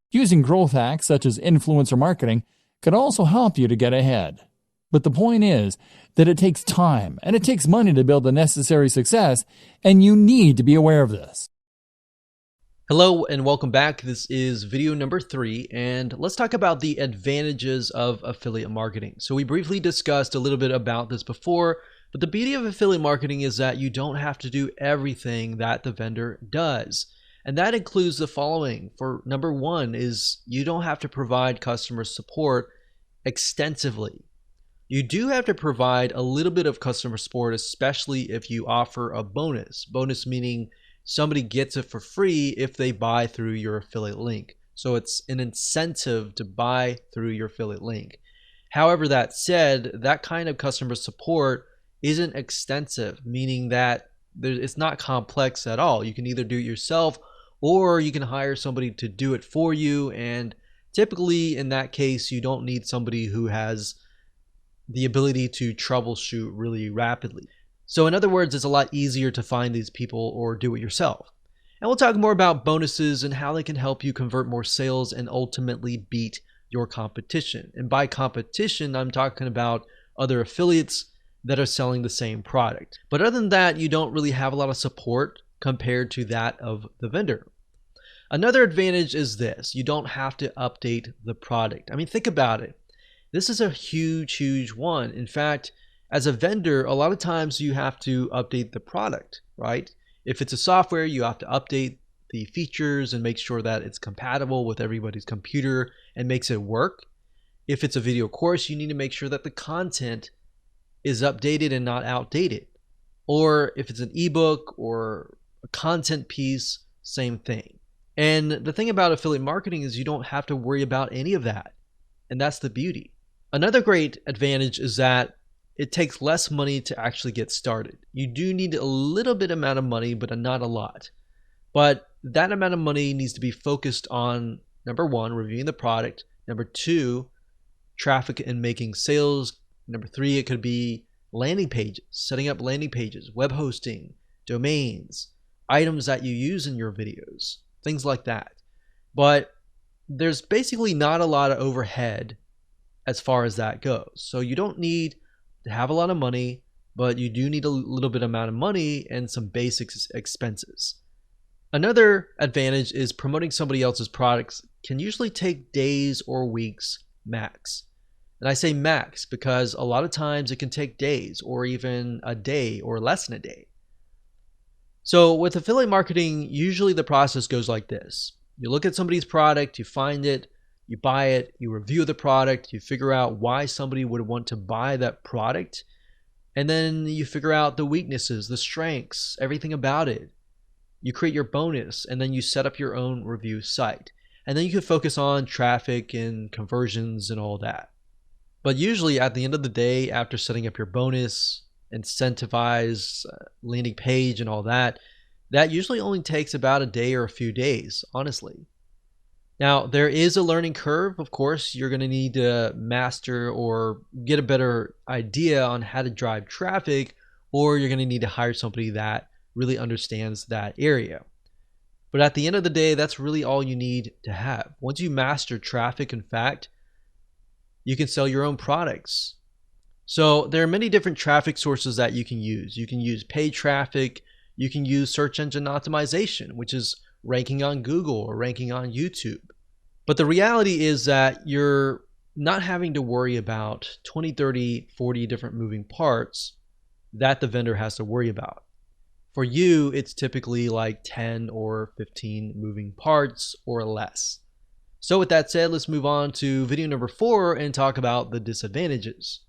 Using growth hacks such as influencer marketing can also help you to get ahead. But the point is that it takes time and it takes money to build the necessary success, and you need to be aware of this. Hello and welcome back. This is video number 3, and let's talk about the advantages of affiliate marketing. So we briefly discussed a little bit about this before, but the beauty of affiliate marketing is that you don't have to do everything that the vendor does. And that includes the following. For number 1 is you don't have to provide customer support extensively. You do have to provide a little bit of customer support, especially if you offer a bonus. Bonus meaning somebody gets it for free if they buy through your affiliate link. So it's an incentive to buy through your affiliate link. However, that said, that kind of customer support isn't extensive, meaning that it's not complex at all. You can either do it yourself or you can hire somebody to do it for you. And typically in that case, you don't need somebody who has the ability to troubleshoot really rapidly. So in other words, it's a lot easier to find these people or do it yourself. And we'll talk more about bonuses and how they can help you convert more sales and ultimately beat your competition. And by competition, I'm talking about other affiliates that are selling the same product. But other than that, you don't really have a lot of support compared to that of the vendor. Another advantage is this: you don't have to update the product. I mean, think about it. This is a huge one. In fact, as a vendor, a lot of times you have to update the product, right? If it's a software, you have to update the features and make sure that it's compatible with everybody's computer and makes it work. If it's a video course, you need to make sure that the content is updated and not outdated. Or if it's an ebook or a content piece, same thing. And the thing about affiliate marketing is you don't have to worry about any of that. And that's the beauty. Another great advantage is that it takes less money to actually get started. You do need a little bit amount of money, but not a lot. But that amount of money needs to be focused on, number one, reviewing the product. Number two, traffic and making sales. Number three, it could be landing pages, setting up landing pages, web hosting, domains, items that you use in your videos, things like that. But there's basically not a lot of overhead as far as that goes. So you don't need to have a lot of money, but you do need a little bit amount of money and some basic expenses. Another advantage is promoting somebody else's products can usually take days or weeks max. And I say max because a lot of times it can take days or even a day or less than a day. So with affiliate marketing, usually the process goes like this. You look at somebody's product, you find it, you buy it, you review the product, you figure out why somebody would want to buy that product, and then you figure out the weaknesses, the strengths, everything about it. You create your bonus, and then you set up your own review site. And then you can focus on traffic and conversions and all that. But usually at the end of the day, after setting up your bonus, incentivize, landing page and all that, that usually only takes about a day or a few days, honestly. Now, there is a learning curve. Of course, you're going to need to master or get a better idea on how to drive traffic, or you're going to need to hire somebody that really understands that area. But at the end of the day, that's really all you need to have. Once you master traffic, in fact, you can sell your own products. So there are many different traffic sources that you can use. You can use paid traffic. You can use search engine optimization, which is ranking on Google or ranking on YouTube. But the reality is that you're not having to worry about 20, 30, 40 different moving parts that the vendor has to worry about. For you, it's typically like 10 or 15 moving parts or less. So with that said, let's move on to video number 4 and talk about the disadvantages.